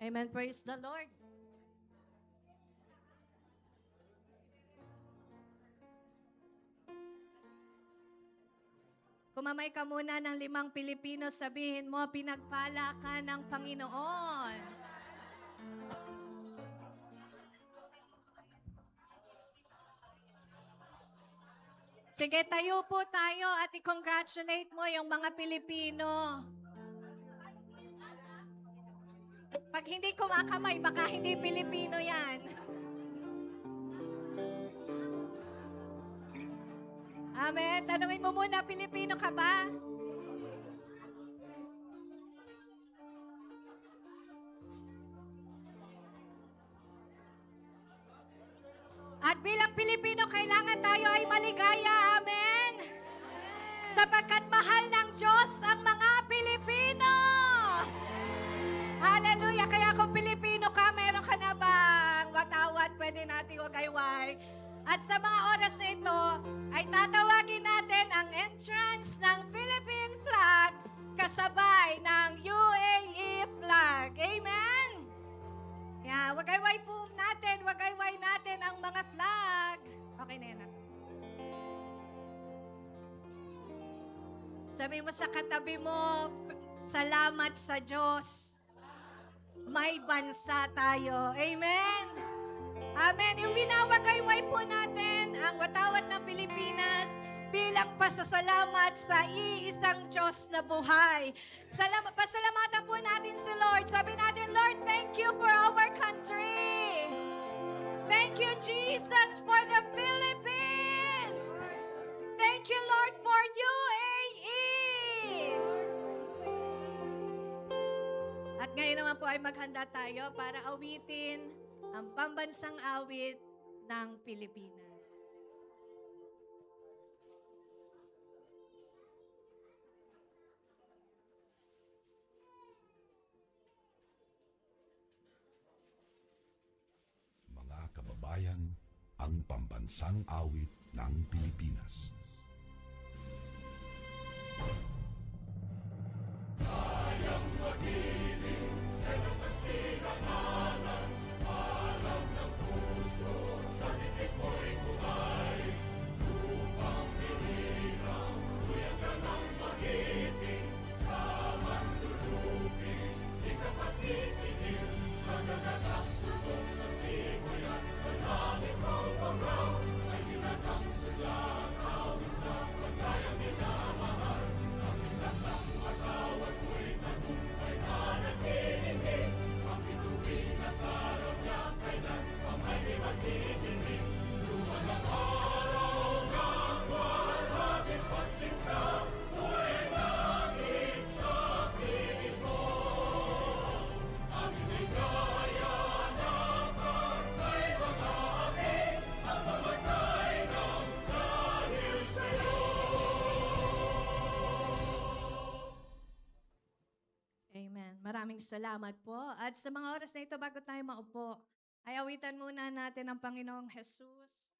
Amen. Praise the Lord. Kumamay ka muna ng 5 Pilipino, sabihin mo, pinagpala ka ng Panginoon. Sige, tayo po tayo at i-congratulate mo yung mga Pilipino. Pag hindi kumakamay, baka hindi Pilipino yan. Amen. Tanungin mo muna, Pilipino ka ba? At bilang Pilipino, kailangan tayo ay maligaya. Amen. Sapagkat mahal ng Diyos ang mga Pilipino. Hallelujah. Kaya kung Pilipino ka, meron ka na bang watawat? Pwede natin wagayway. At sa mga oras na ito, ay tatawagin natin ang entrance ng Philippine flag kasabay ng UAE flag. Amen? Yeah, wagayway po natin ang mga flag. Okay na yan. Sabi mo sa katabi mo, salamat sa Diyos. May bansa tayo. Amen? Amen. Yung binawagayway po natin ang watawat ng Pilipinas bilang pasasalamat sa iisang Diyos na buhay. Pasalamatan po natin si Lord. Sabi natin, Lord, thank you for our country. Thank you, Jesus, for the Philippines. Thank you, Lord, for UAE. At ngayon naman po ay maghanda tayo para awitin ang pambansang awit ng Pilipinas. Mga kababayan, ang pambansang awit ng Pilipinas. Kayang magiging, kailas ng siganalan, alam ng puso, sa titik mo'y buhay. Upang hinirang, kuya ka ng magiting, sa manluluping, di ka pasisingil, sa nagatak tutok sa simoy at sa langit mong panggaw, ay hinatang tulang awit sa pagkayang minamahal. Ang isang ng matawad mo'y tagumpay na nagtitindig, ang bituin at araw niya kailan pa may di magtitindig. Luman ang araw ng walhati pagsinta, buhay langit sa piling mo. Ang inigaya ng pagkay mga api, ang mamatay ng dahil sa'yo. Amen. Maraming salamat po. At sa mga oras na ito, bago tayo maupo, ay awitan muna natin ang Panginoong Jesus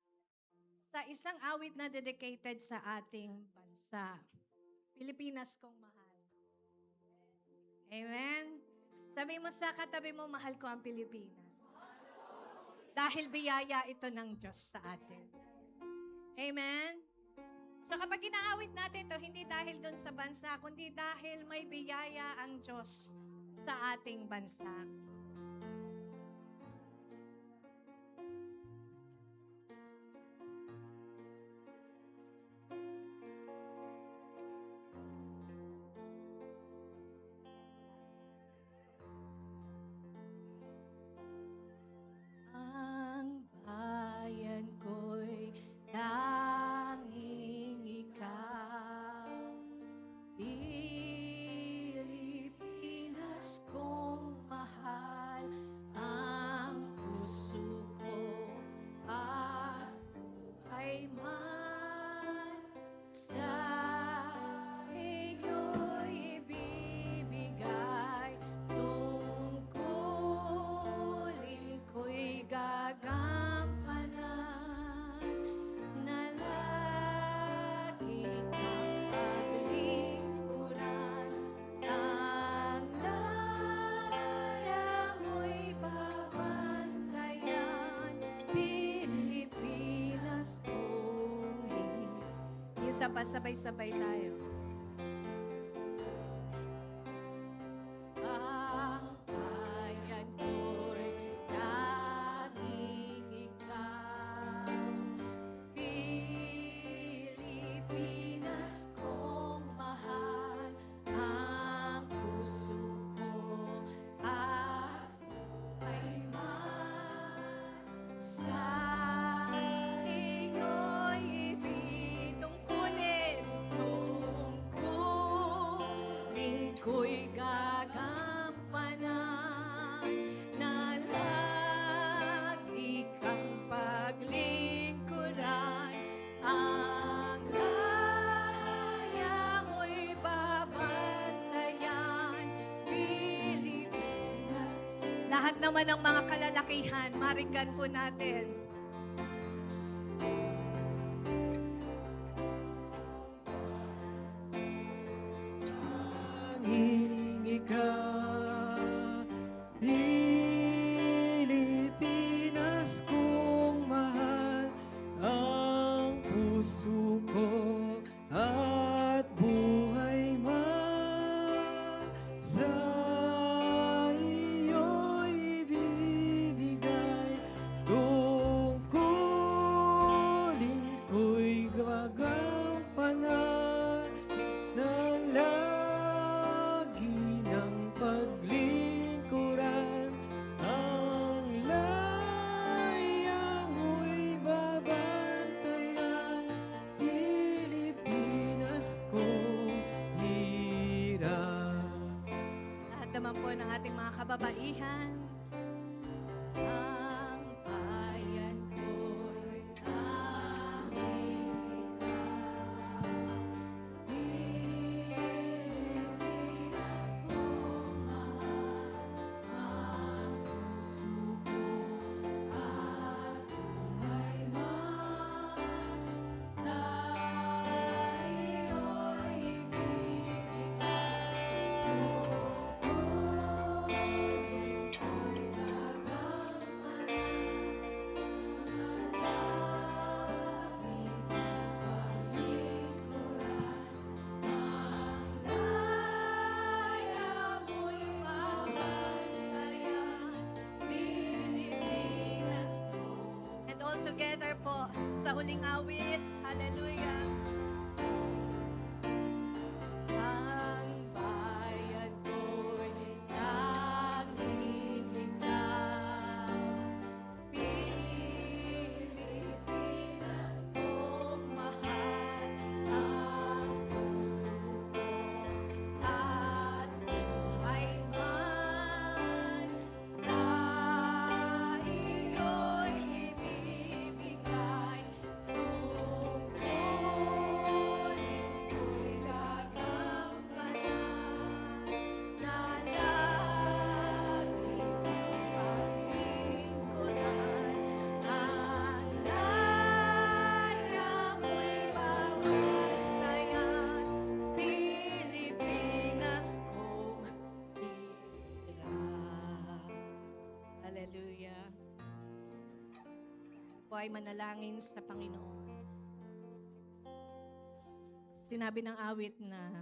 sa isang awit na dedicated sa ating bansa. Pilipinas kong mahal. Amen. Sabi mo sa katabi mo, mahal ko ang Pilipinas. Dahil biyaya ito ng Diyos sa atin. Amen. So kapag inaawit natin ito, hindi dahil dun sa bansa, kundi dahil may biyaya ang Diyos sa ating bansa. Ang bayan ko'y tanging ikaw, Pilipinas kong mahal. Isa pa, sabay-sabay tayo. Ang bayan ko'y tanging ikaw, Pilipinas kong mahal, ang puso ko at ay man sa iyo'y ibig. Tungkulin ko'y gagampanan na lagi kang paglingkuran. Ang laya mo'y babantayan, Pilipinas. Lahat naman ng mga kalalakihan, maringgan po natin. Tanging ikaw, Pilipinas kong mahal, ang puso ko at buhay man sa iyo'y ibibigay. Tungkulin ko'y gagampanan na lagi ng paglingkuran. Ang laya mo'y babantayan, Pilipinas kong hirap. Lahat naman po ng ating mga kababaihan. Ang bayan ko'y tanging ikaw, Pilipinas kong mahal, ang puso ko at buhay man sa iyo'y ibibigay. Tungkulin ko'y gagampanan na lagi kang paglingkuran. Ang laya mo'y babantayan, Pilipinas ko. And all together po sa huling awit. Hallelujah. Ang bayan ko'y tanging ikaw, Pilipinas kong mahal, ang puso ko at buhay man sa iyo'y ibibigay. Tungkulin ko'y gagampanan na lagi kang paglingkuran. Ang laya mo'y babantayan, Pilipinas kong hirap. Hallelujah. Po ay manalangin sa Panginoon. Sinabi ng awit na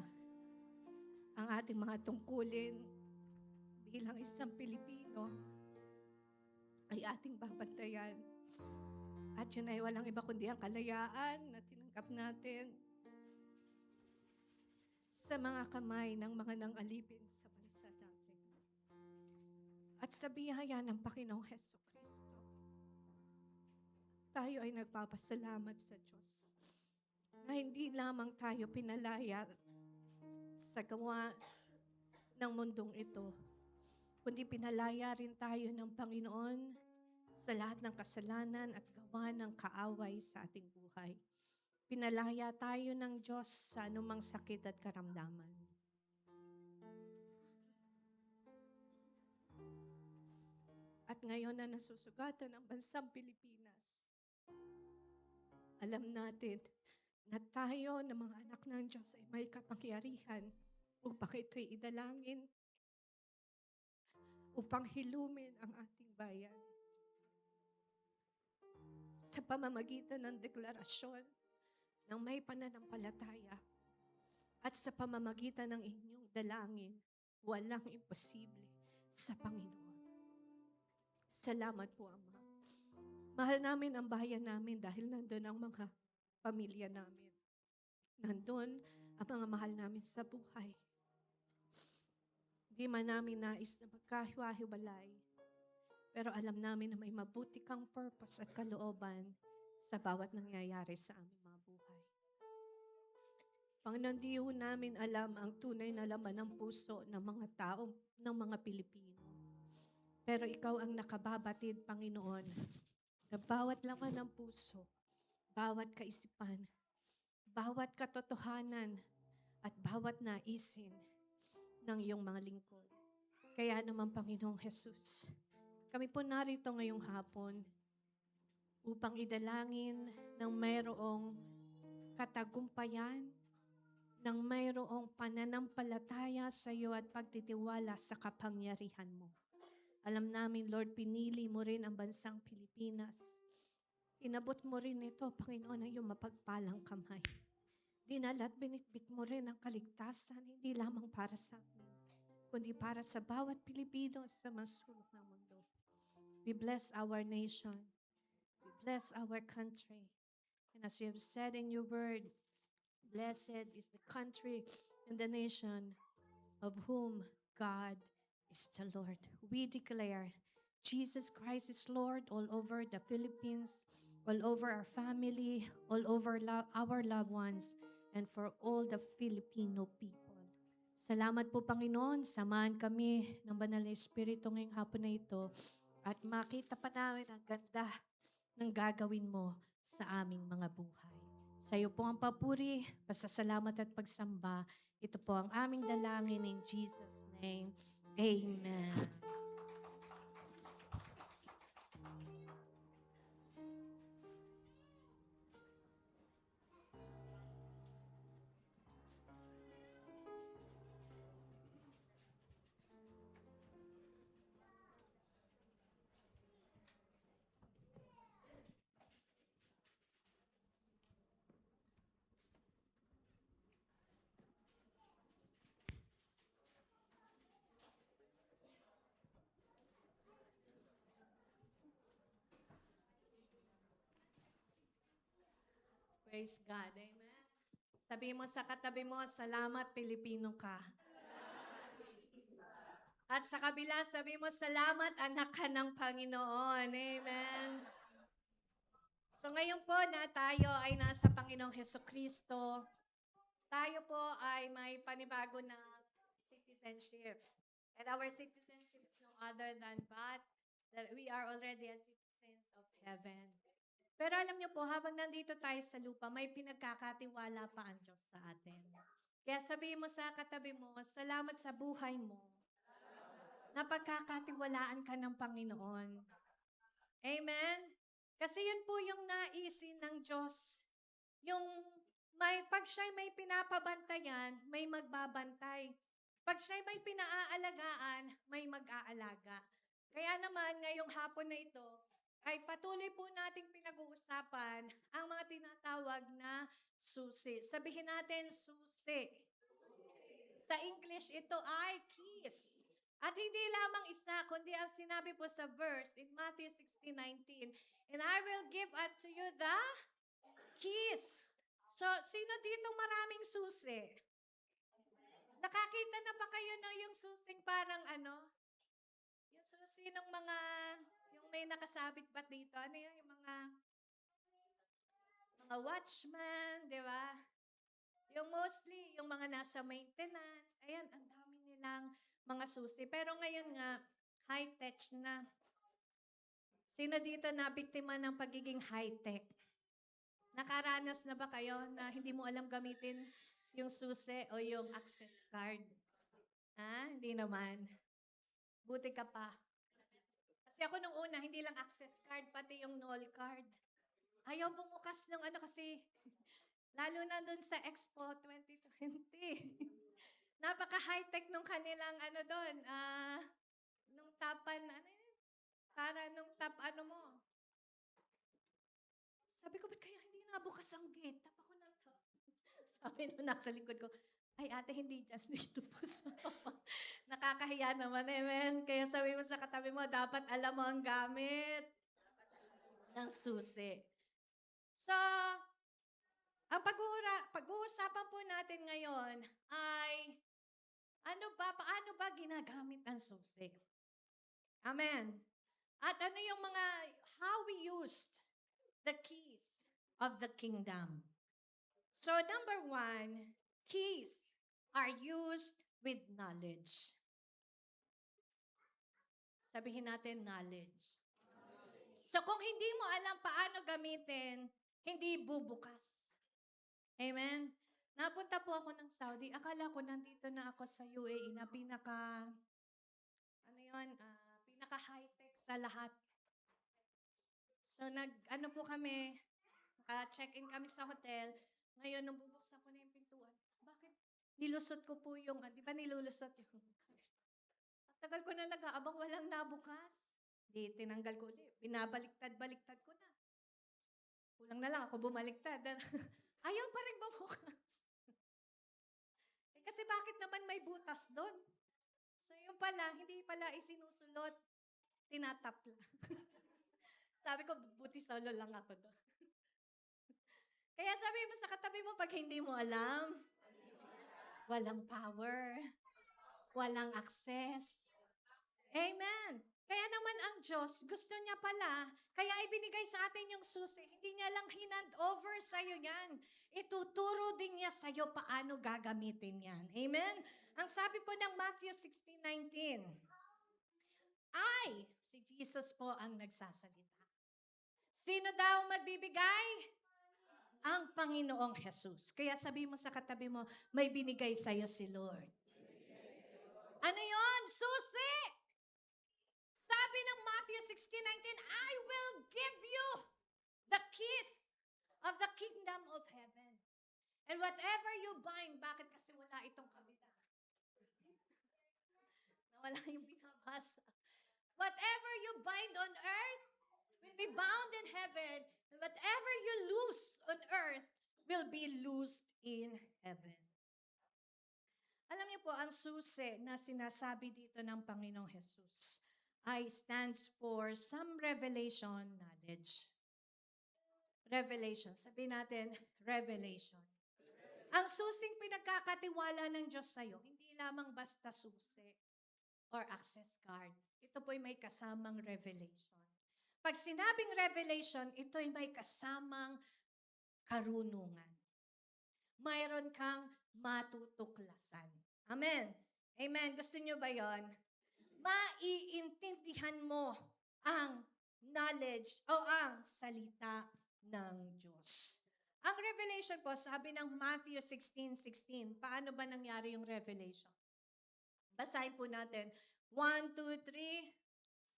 ang ating mga tungkulin bilang isang Pilipino ay ating babantayan. At yun ay walang iba kundi ang kalayaan na tinanggap natin sa mga kamay ng mga nang-alipin sa bansa natin. At sa biyaya ng Panginoong Hesukristo, tayo ay nagpapasalamat sa Diyos na hindi lamang tayo pinalaya sa gawa ng mundong ito, kundi pinalaya rin tayo ng Panginoon sa lahat ng kasalanan at gawa ng kaaway sa ating buhay. Pinalaya tayo ng Diyos sa anumang sakit at karamdaman. At ngayon na nasusugatan ang bansang Pilipinas, alam natin na tayo na mga anak ng Diyos ay may kapangyarihan upang ito'y idalangin, upang hilumin ang ating bayan. Sa pamamagitan ng deklarasyon ng may pananampalataya at sa pamamagitan ng inyong dalangin, walang imposible sa Panginoon. Salamat po, Ama. Mahal namin ang bayan namin dahil nandun ang mga pamilya namin. Nandun ang mga mahal namin sa buhay. Di man namin nais na magkahiwa-hiwalay, pero alam namin na may mabuti kang purpose at kalooban sa bawat nangyayari sa aming mga buhay. Panginoon, di ho namin alam ang tunay na laman ng puso ng mga tao, ng mga Pilipino. Pero ikaw ang nakababatid, Panginoon, na bawat laman ng puso, bawat kaisipan, bawat katotohanan, at bawat naisin ng iyong mga lingkod. Kaya naman, Panginoong Jesus, kami po narito ngayong hapon upang idalangin ng mayroong katagumpayan, ng mayroong pananampalataya sa iyo at pagtitiwala sa kapangyarihan mo. Alam namin, Lord, pinili mo rin ang bansang Pilipinas. Inabot mo rin ito, Panginoon, ang iyong mapagpalang kamay. Dinala at binitbit mo rin ang kaligtasan, hindi lamang para sa amin, kundi para sa bawat Pilipino sa masulok ng mundo. We bless our nation. We bless our country. And as you have said in your word, blessed is the country and the nation of whom God is the Lord. We declare Jesus Christ is Lord all over the Philippines, all over our family, all over our loved ones, and for all the Filipino people. Salamat po, Panginoon. Samahan kami ng Banal na Espiritu ngayong hapon na ito at makita pa namin ang ganda ng gagawin mo sa aming mga buhay. Sa iyo po ang papuri, pasasalamat at pagsamba. Ito po ang aming dalangin in Jesus' name. Amen. Praise God. Amen. Sabi mo sa katabi mo, salamat Pilipino ka. At sa kabila, sabi mo, salamat anak ka ng Panginoon. Amen. So ngayon po na tayo ay nasa Panginoong Hesukristo, tayo po ay may panibago na citizenship. And our citizenship is no other than but that we are already a citizens of heaven. Pero alam niyo po, habang nandito tayo sa lupa, may pinagkakatiwala pa ang Diyos sa atin. Kaya sabihin mo sa katabi mo, salamat sa buhay mo na pagkakatiwalaan ka ng Panginoon. Amen? Kasi yun po yung naisin ng Diyos. Yung pag siya'y may pinapabantayan, may magbabantay. Pag siya'y may pinaaalagaan, may mag-aalaga. Kaya naman, ngayong hapon na ito, ay patuloy po nating pinag-uusapan ang mga tinatawag na susi. Sabihin natin, susi. Sa English, ito ay keys. At hindi lamang isa, kundi ang sinabi po sa verse in Matthew 16:19, and I will give unto you the keys. So, sino ditong maraming susi? Nakakita na ba kayo na yung susing parang ano? Yung susi ng mga, yung may nakasabit pa dito, ano yun? Yung mga watchman, di ba? Yung mostly, yung mga nasa maintenance, ayan, ang dami nilang mga susi. Pero ngayon nga, high-tech na. Sino dito na biktima ng pagiging high-tech? Nakaranas na ba kayo na hindi mo alam gamitin yung susi o yung access card? Hindi naman. Buti ka pa. Kasi ako nung una, hindi lang access card, pati yung NOL card. Ayaw bumukas ng ano kasi, lalo na dun sa Expo 2020. Napaka-high-tech nung kanilang ano doon, nung tapan, ano yun? Para nung tap ano mo. Sabi ko, ba't kaya hindi nabukas ang gate? Tap ako ng Sabi nung nasa likod ko, ay ate, hindi dyan, dito po sa nakakahiya naman, amen. Kaya sabi mo sa katabi mo, dapat alam mo ang gamit ng susi. So, ang pag-uusapan po natin ngayon ay paano ba ginagamit ang susi? Amen. At ano yung how we used the keys of the kingdom. So, number 1, keys are used with knowledge. Sabihin natin knowledge. So, kung hindi mo alam paano gamitin, hindi bubukas. Amen? Napunta po ako ng Saudi. Akala ko nandito na ako sa UAE na pinaka-high-tech sa lahat. So, po kami, naka-check-in kami sa hotel. Ngayon, nung bubuksan ko na yung pintuan, bakit nilusot ko po yung, di ba nilulusot yung tagal ko na nag-aabang, walang nabukas. Di, tinanggal ko ulit. Binabaliktad-baliktad ko na. Kulang na lang ako bumaliktad. Ayaw pa rin mabukas. Kasi bakit naman may butas doon? So yung pala, hindi pala isinusulot. Tinatap lang. Sabi ko, buti solo lang ako doon. Kaya sabi mo sa katabi mo, pag hindi mo alam, walang power, walang access. Amen. Kaya naman ang Diyos, gusto niya pala, kaya ibinigay sa atin yung susi. Hindi niya lang hinand over sa'yo yan. Ituturo din niya sa'yo paano gagamitin yan. Amen? Ang sabi po ng Matthew 16:19, si Jesus po ang nagsasalita. Sino daw magbibigay? Ang Panginoong Jesus. Kaya sabi mo sa katabi mo, may binigay sa'yo si Lord. Ano yon? Susi! Sabi ng Matthew 16:19, I will give you the keys of the kingdom of heaven. And whatever you bind, bakit kasi wala itong kabila? Nawala yung binabasa. Whatever you bind on earth will be bound in heaven. And whatever you loose on earth will be loosed in heaven. Alam niyo po, ang susi na sinasabi dito ng Panginoong Jesus ay stands for some revelation knowledge. Revelation. Sabihin natin, revelation. Ang susing pinagkakatiwala ng Diyos sa'yo, hindi lamang basta susi or access card. Ito po'y may kasamang revelation. Pag sinabing revelation, ito'y may kasamang karunungan. Mayroon kang matutuklasan. Amen. Amen. Gusto niyo ba yon? Maiintindihan mo ang knowledge o ang salita ng Diyos. Ang revelation po, sabi ng Matthew 16:16, paano ba nangyari yung revelation? Basahin po natin. 1, 2, 3.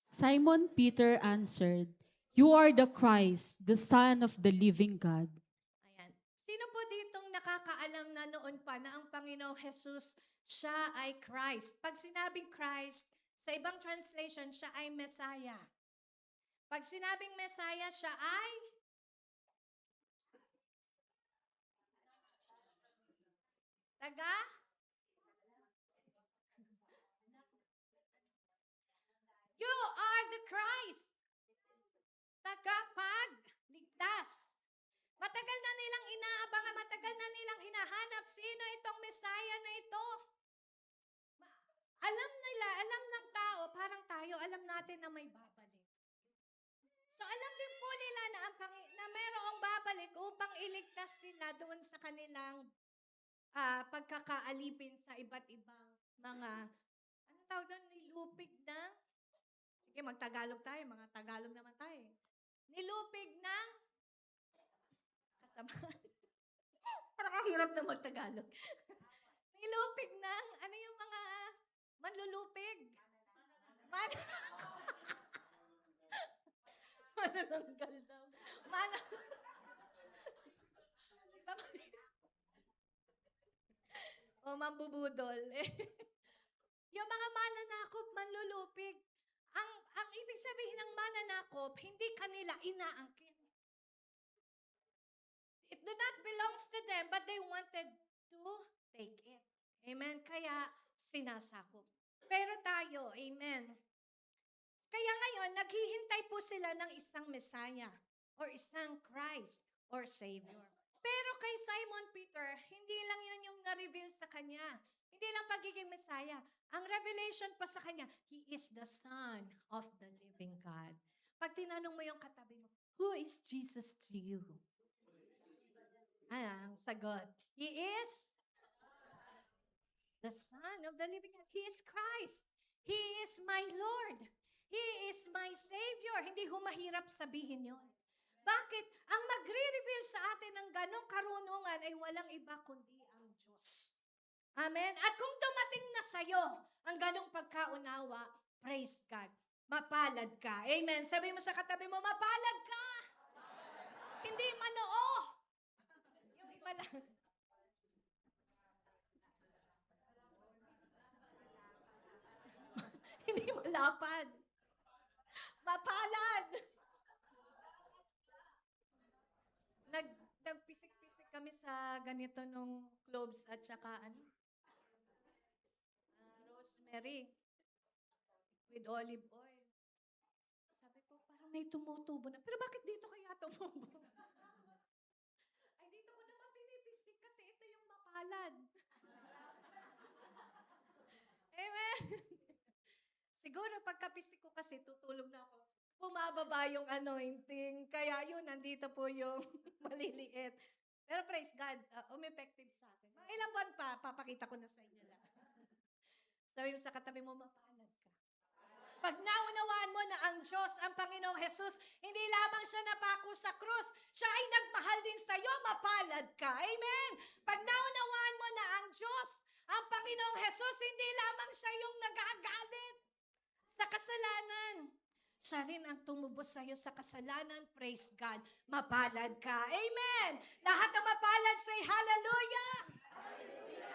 Simon Peter answered, "You are the Christ, the Son of the living God." Ayan. Sino po ditong nakakaalam na noon pa na ang Panginoong Jesus, siya ay Christ? Pag sinabing Christ, sa ibang translation, siya ay Messiah. Pag sinabing Messiah, siya ay taga? You are the Christ. Tagapagligtas. Matagal na nilang inaabangan, matagal na nilang hinahanap sino itong Messiah na ito. Alam nila, alam ng tao, parang tayo, alam natin na may babalik. So alam din po nila na mayroong babalik upang iligtas sila doon sa kanilang pagkakaalipin sa iba't ibang mga, ano tawag doon, nilupig na, sige magtagalog tayo, mga Tagalog naman tayo. Nilupig ng kasamaan. Parang ang hirap na magtagalog. Nilupig ng, ano yung mga manlulupig? Manananggal daw. O mambubudol. Yung mga mananakop, manlulupig, ang ibig sabihin ng mananakop, hindi kanila inaangkin. It do not belongs to them, but they wanted to take it. Amen? Kaya sinasakop. Pero tayo, amen. Kaya ngayon, naghihintay po sila ng isang Messiah or isang Christ or Savior. Pero kay Simon Peter, hindi lang yun yung na-reveal sa kanya. Hindi lang pagiging Messiah. Ang revelation pa sa kanya, He is the Son of the living God. Pag tinanong mo yung katabi mo, who is Jesus to you? Ang sagot, He is the Son of the living God. He is Christ. He is my Lord. He is my Savior. Hindi humahirap sabihin yon. Bakit? Ang magre-reveal sa atin ng ganong karunungan ay walang iba kundi ang Diyos. Amen? At kung dumating na sa'yo ang ganong pagkaunawa, praise God. Mapalad ka. Amen? Sabi mo sa katabi mo, mapalad ka. Hindi manoo. Yung iba lang. Hindi malapad. Mapalad. Nagpisik-pisik kami sa ganito nung cloves at saka rosemary with olive oil. Sabi ko, parang may tumutubo na. Pero bakit dito kaya tumubo? Ay, dito ko naman pinipisik kasi ito yung mapalad. Amen. Siguro pagkapisik ko kasi tutulog na ako. Bumababa yung anointing. Kaya yun, nandito po yung maliliit. Pero praise God, umeffective sa atin. Mga ilang buwan pa, papakita ko na sa inyo lang. Sabi mo sa katabi mo, mapalad ka. Pag naunawaan mo na ang Diyos, ang Panginoong Jesus, hindi lamang siya napako sa krus, siya ay nagmahal din sa iyo, mapalad ka. Amen? Pag naunawaan mo na ang Diyos, ang Panginoong Jesus, hindi lamang siya yung nagagalit sa kasalanan. Siya rin ang tumubos sa iyo sa kasalanan. Praise God. Mapalad ka. Amen. Lahat ng mapalad, say hallelujah.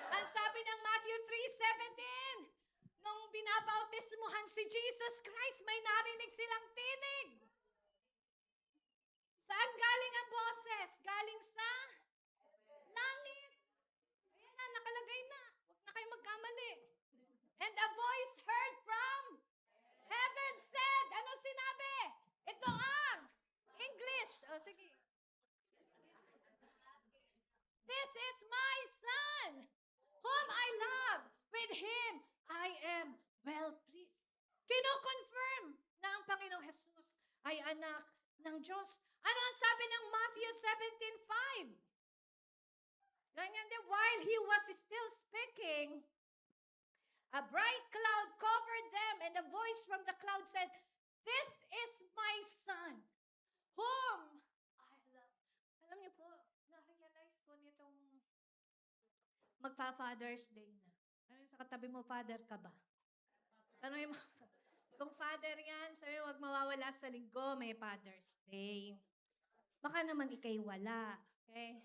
Ang sabi ng Matthew 3:17, nung binabautismuhan si Jesus Christ, may narinig silang tinig. Saan galing ang boses? Galing sa langit. Ayan na, nakalagay na. Huwag na kayo magkamali. And a voice heard from heaven said, ano sinabi? Ito ang English. O, sige. This is my son, whom I love. With him, I am well pleased. Kino-confirm na ang Panginoong Jesus ay anak ng Diyos. Ano ang sabi ng Matthew 17:5? Ganyan din, while he was still speaking, a bright cloud covered them, and a voice from the cloud said, "This is my son, whom I love." Alam niyo po, na-realize ko nitong magpa-Father's Day na. Ano yung sa katabi mo, father ka ba? Ano yung kung father yan, sabi mo, huwag mawawala sa linggo, may Father's Day. Baka naman ikay wala. Okay?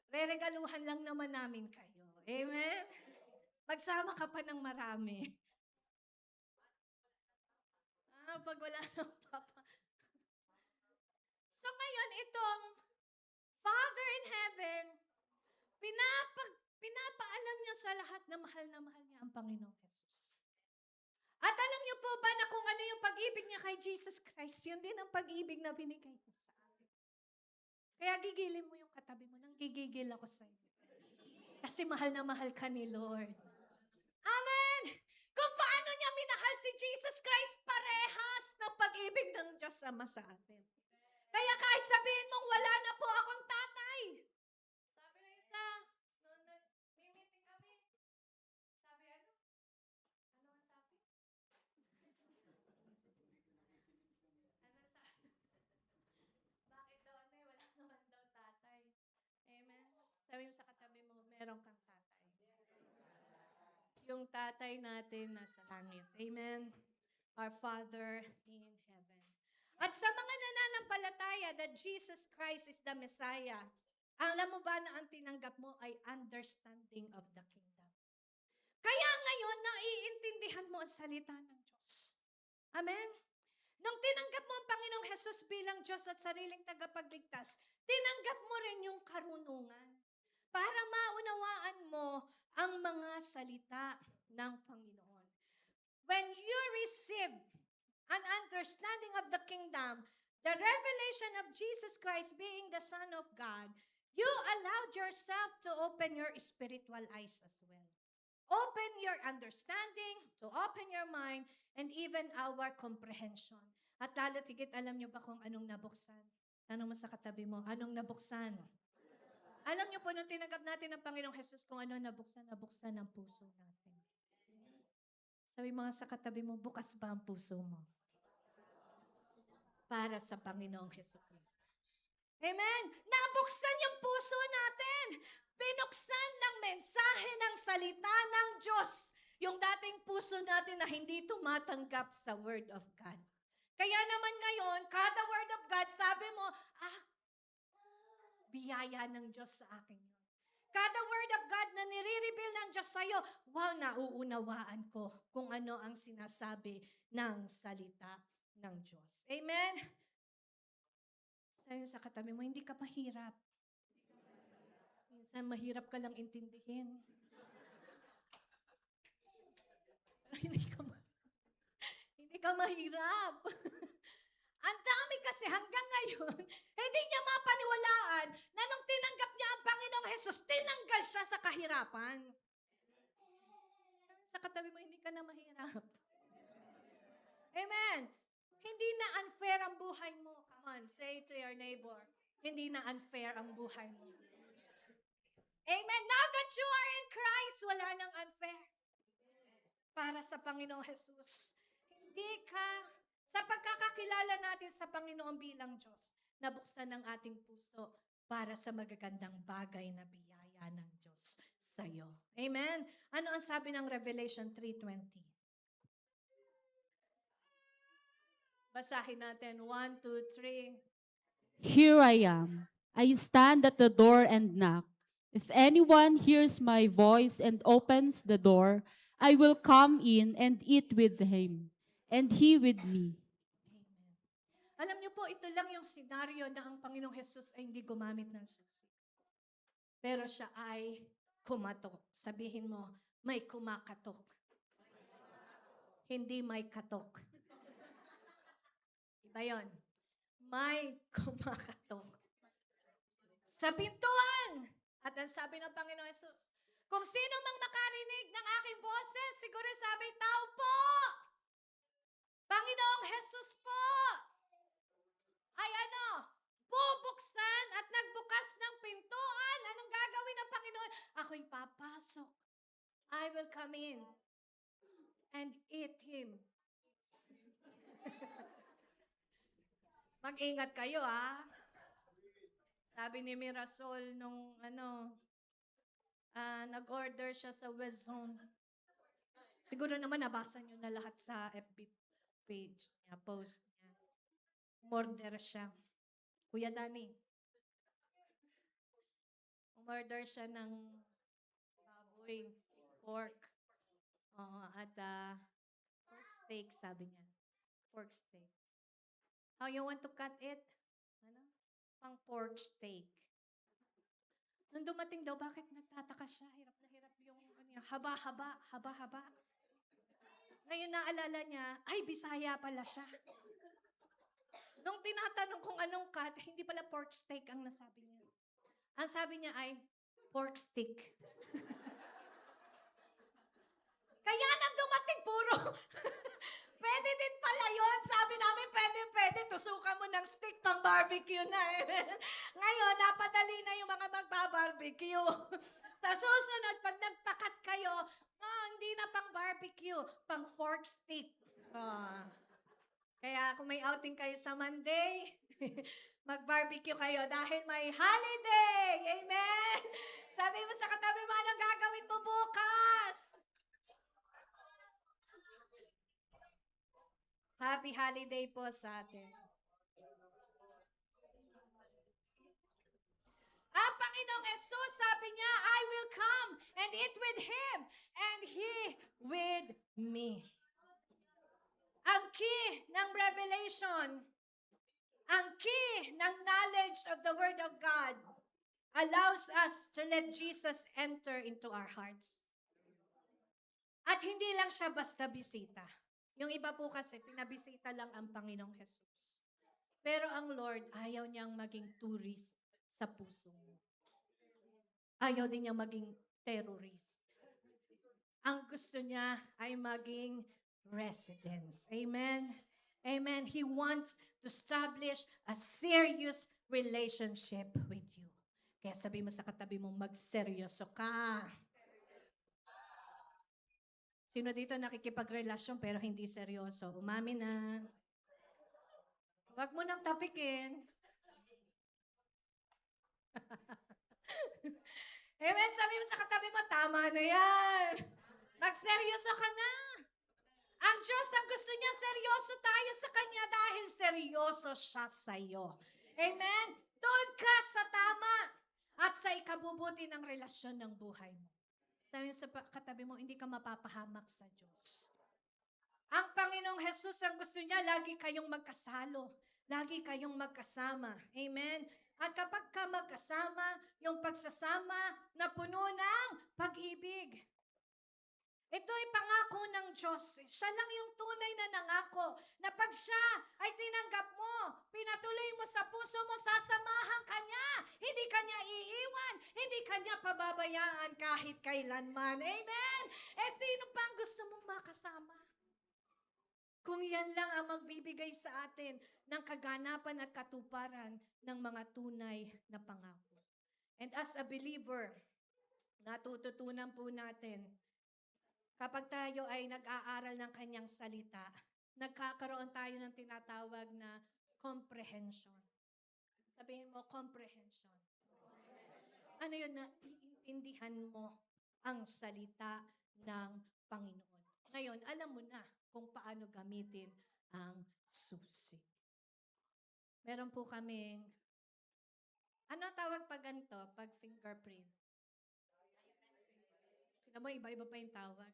Re-regaluhan lang naman namin kayo. Amen? Magsama ka pa ng marami. Pag wala ng papa. So ngayon, itong Father in Heaven, pinapaalam niya sa lahat na mahal niya ang Panginoong Jesus. At alam niyo po ba na kung ano yung pag-ibig niya kay Jesus Christ, yun din ang pag-ibig na binigay niya sa atin. Kaya gigilin mo yung katabi mo, nang gigigil ako sa iyo. Kasi mahal na mahal ka ni Lord. Amen! Kung paano niya minahal si Jesus Christ, parehas ng pag-ibig ng Diyos Ama sa atin. Kaya kahit sabihin mong wala na po akong tatay. Sabi na isa, noon nag-meeting kami. Sabi ano? Ano ang sabi? Bakit daw wala naman daw tatay? Amen? Sabi mo sa katabi mo, meron kang tatay. Yung tatay natin nasa langit. Amen? Our Father in heaven. At sa mga nananampalataya that Jesus Christ is the Messiah, alam mo ba na ang tinanggap mo ay understanding of the kingdom? Kaya ngayon, naiintindihan mo ang salita ng Diyos. Amen? Nung tinanggap mo ang Panginoong Jesus bilang Diyos at sariling tagapagligtas, tinanggap mo rin yung karunungan para maunawaan mo ang mga salita ng Panginoon. When you receive an understanding of the kingdom, the revelation of Jesus Christ being the Son of God, you allowed yourself to open your spiritual eyes as well. Open your understanding, to open your mind, and even our comprehension. At lalo tigit, alam niyo ba kung anong nabuksan? Tanong mo sa katabi mo, anong nabuksan? Alam niyo po, nung tinanggap natin ng Panginoong Jesus, kung ano nabuksan ang puso natin. Sabi mga sa katabi mo, bukas ba ang puso mo? Para sa Panginoong Jesucristo. Amen? Nabuksan yung puso natin. Pinuksan ng mensahe ng salita ng Diyos yung dating puso natin na hindi tumatanggap sa Word of God. Kaya naman ngayon, kada Word of God, sabi mo, biyaya ng Diyos sa akin yun. Kada Word of God na nire-reveal ng Diyos sa'yo, wow, nauunawaan ko kung ano ang sinasabi ng salita ng Diyos. Amen? Sa'yo sa katabi mo, hindi ka mahirap. Minsan mahirap ka lang intindihin. Hindi ka mahirap. Ang dami kasi hanggang ngayon, hindi niya mapaniwalaan na nung tinanggap niya ang Panginoong Jesus, tinanggal siya sa kahirapan. Sa katabi mo, hindi ka na mahirap. Amen. Hindi na unfair ang buhay mo. Come on, say to your neighbor, hindi na unfair ang buhay mo. Amen. Now that you are in Christ, wala nang unfair. Para sa Panginoong Jesus. Hindi ka, sa pagkakakilala natin sa Panginoon bilang Diyos, nabuksan ang ating puso para sa magagandang bagay na biyaya ng Diyos sa iyo. Amen? Ano ang sabi ng Revelation 3:20? Basahin natin. 1, 2, 3. Here I am. I stand at the door and knock. If anyone hears my voice and opens the door, I will come in and eat with him, and he with me. Amen. Alam niyo po, ito lang yung senaryo na ang Panginoong Jesus ay hindi gumamit ng susi. Pero siya ay kumatok. Sabihin mo, may kumakatok. Hindi may katok. Iba yun. May kumakatok. Sa pintuan. At ang sabi ng Panginoon Jesus, kung sino mang makarinig ng aking boses, siguro sabi, tao po! Panginoong Jesus po! Ay ano, bubuksan at nagbukas ng pintuan. Anong gagawin ng Panginoon? Ako'y papasok. I will come in and eat him. Mag-ingat kayo, ha? Sabi ni Mirasol nung nag-order siya sa West Zone. Siguro naman nabasa niyo na lahat sa FB page niya, post niya. Umorder siya. Kuya Dani. Umorder siya ng baboy, pork. At pork steak, sabi niya. Pork steak. How you want to cut it? Pang pork steak. Nung dumating daw, bakit nagtataka siya? Hirap na hirap yung haba-haba. Ngayon naalala niya, ay, Bisaya pala siya. Nung tinatanong kung anong cut, hindi pala pork steak ang nasabi niya. Ang sabi niya ay, pork stick. Kaya nang dumating, puro, pwede din pala yun. Sabi namin, pwede. Tusukan mo ng stick pang barbecue na. Ngayon, napadali na yung mga magbabarbecue. Sa susunod, pag nagpakat kayo, hindi na pang barbecue, pang pork stick. Kaya kung may outing kayo sa Monday, mag-barbecue kayo dahil may holiday. Amen? Sabi mo sa katabi mo, anong gagawin mo bukas? Happy holiday po sa atin. Ang Panginoong Jesus, sabi niya, I will come and eat with Him and He with me. Ang key ng Revelation, Ang key ng knowledge of the Word of God allows us to let Jesus enter into our hearts. At hindi lang siya basta bisita. Yung iba po kasi, pinabisita lang ang Panginoong Jesus. Pero ang Lord, ayaw niyang maging tourist sa puso mo. Ayaw din niyang maging terrorist. Ang gusto niya ay maging residence. Amen? Amen. He wants to establish a serious relationship with you. Kaya sabi mo sa katabi mo, magseryoso ka. Sino dito nakikipagrelasyon pero hindi seryoso? Umamin na. Huwag mo nang tapikin. Amen. Sabi mo sa katabi mo, tama na yan. Magseryoso ka na. Ang Diyos, ang gusto niya, seryoso tayo sa Kanya dahil seryoso siya sa iyo. Amen? Doon ka sa tama at sa ikabubuti ng relasyon ng buhay mo. Sabi mo sa katabi mo, hindi ka mapapahamak sa Diyos. Ang Panginoong Jesus, ang gusto niya, lagi kayong magkasalo. Lagi kayong magkasama. Amen? At kapag ka magkasama, yung pagsasama na puno ng pag-ibig. Ito ay pangako ng Diyos. Siya lang yung tunay na nangako na pag siya ay tinanggap mo, pinatuloy mo sa puso mo, sasamahan ka niya. Hindi ka niya iiwan. Hindi ka niya pababayaan kahit kailanman. Amen? Sino pa ang gusto mong makasama? Kung yan lang ang magbibigay sa atin ng kaganapan at katuparan ng mga tunay na pangako. And as a believer, natututunan po natin, kapag tayo ay nag-aaral ng kanyang salita, nagkakaroon tayo ng tinatawag na comprehension. Sabihin mo, comprehension. Ano yun na iintindihan mo ang salita ng Panginoon. Ngayon, alam mo na kung paano gamitin ang susi. Meron po kaming, ano tawag pag ganito? Pag fingerprint. Kita mo, iba-iba pa yung tawag.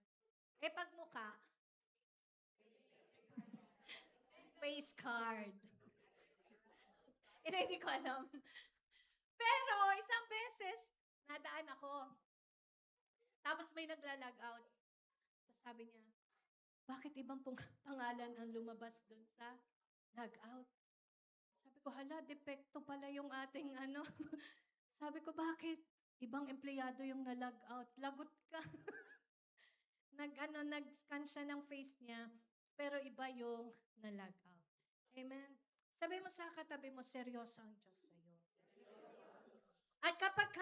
Pag mukha, face card. Hindi ko alam. Pero, isang beses, nadaan ako. Tapos may nagla-log out. Tapos sabi niya, bakit ibang pangalan ang lumabas dun sa log out? Sabi ko, hala, depekto pala yung ating ano. Sabi ko, bakit? Ibang empleyado yung na-log out. Lagot ka. Nag-scan siya ng face niya, pero iba yung na-log out. Amen? Sabi mo sa katabi mo, seryoso ang Diyos sa iyo. At kapag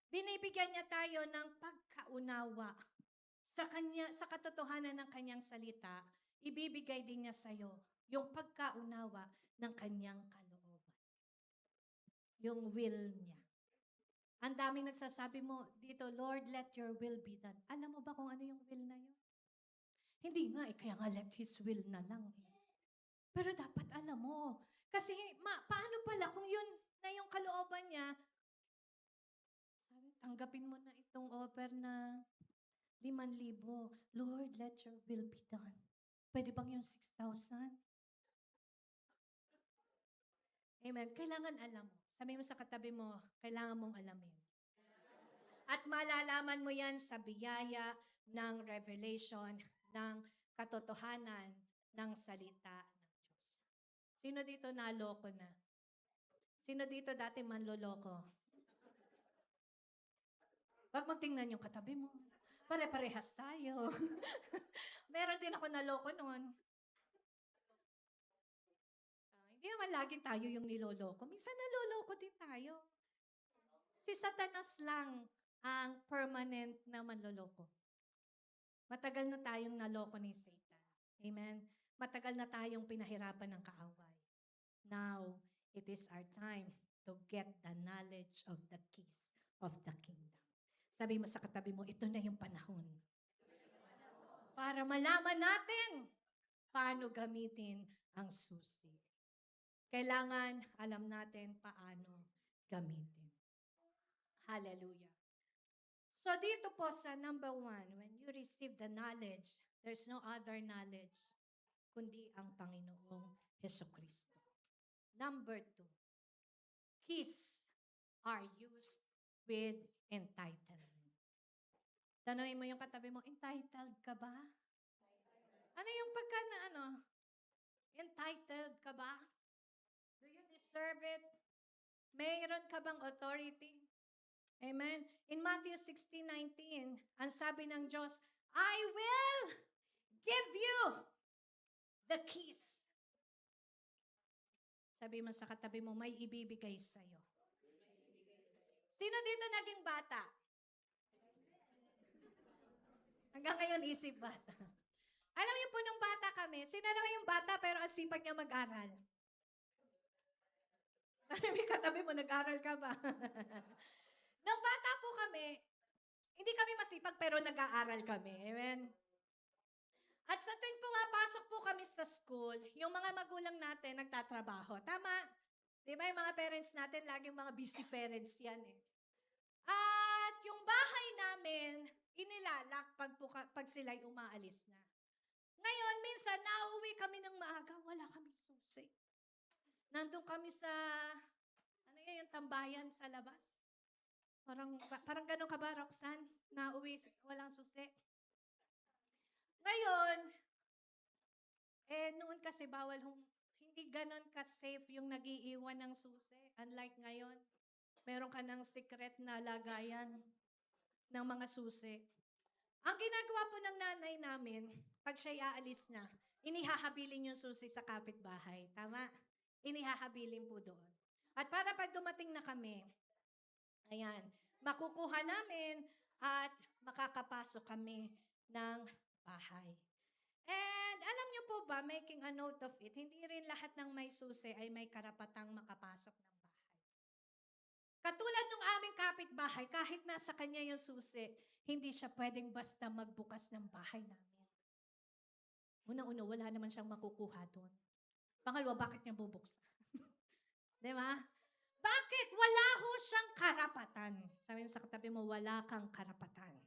binibigyan niya tayo ng pagkaunawa sa katotohanan ng kanyang salita, ibibigay din niya sa iyo yung pagkaunawa ng kanyang kalooban. Yung will niya. Ang daming nagsasabi mo dito, Lord, let your will be done. Alam mo ba kung ano yung will na yun? Hindi nga kaya nga let His will na lang Pero dapat alam mo. Kasi paano pala kung yun na yung kalooban niya, sabi, tanggapin mo na itong offer na 5,000. Lord, let your will be done. Pwede bang yung 6,000? Amen. Kailangan alam mo. Sabi mo sa katabi mo, kailangan mong alamin. At malalaman mo yan sa biyaya ng revelation, ng katotohanan ng salita ng Diyos. Sino dito naloko na? Sino dito dati manloloko? Huwag mong tingnan yung katabi mo. Pare-parehas tayo. Meron din ako naloko noon. Hindi naman lagi tayo yung niloloko. Minsan naloloko din tayo. Si Satanas lang ang permanent na manloloko. Matagal na tayong naloko ni Satan. Amen? Matagal na tayong pinahirapan ng kaaway. Now, it is our time to get the knowledge of the keys of the kingdom. Sabi mo sa katabi mo, ito na yung panahon. Para malaman natin paano gamitin ang susi. Kailangan alam natin paano gamitin. Hallelujah. So dito po sa number 1, when you receive the knowledge, there's no other knowledge kundi ang Panginoong Hesukristo. Number 2, keys are used with entitlement. Tanungin mo yung katabi mo, entitled ka ba? Ano yung pagka na entitled ka ba? Do you deserve it? Mayroon ka bang authority? Amen? In Matthew 16:19, ang sabi ng Diyos, I will give you the keys. Sabi mo sa katabi mo, may ibibigay sa'yo. Sino dito naging bata? Hanggang ngayon isip bata. Alam niyo po, nung bata kami, sino naman yung bata pero ang sipag niya mag-aral? May katabi mo, nag-aral ka ba? Nung bata po kami, hindi kami masipag pero nag-aaral kami. Amen? At sa tuwing pumapasok po kami sa school, yung mga magulang natin nagtatrabaho. Tama? Di ba yung mga parents natin, laging mga busy parents yan eh. At yung bahay namin, inilalak pag sila'y umaalis na. Ngayon, minsan, nauwi kami ng maaga, wala kami susi. Nandun kami sa, yung tambayan sa labas. Parang ganun ka ba, Roxanne? Nauwi, walang susi. Ngayon, noon kasi bawal, hindi ganun ka-safe yung nagiiwan ng susi. Unlike ngayon, meron ka ng secret na lagayan ng mga susi. Ang ginagawa po ng nanay namin, pag siya'y aalis na, inihahabilin yung susi sa kapitbahay. Tama? Inihahabilin po doon. At para pag dumating na kami, ayan, makukuha namin at makakapasok kami ng bahay. And alam niyo po ba, making a note of it, hindi rin lahat ng may susi ay may karapatang makapasok ng bahay. Katulad ng aming kapitbahay, kahit nasa kanya yung susi, hindi siya pwedeng basta magbukas ng bahay namin. Una-una, wala naman siyang makukuha doon. Pangalawa, bakit niya bubuksan? Di ba? Bakit? Wala ho siyang karapatan. Sabi mo sa katabi mo, wala kang karapatan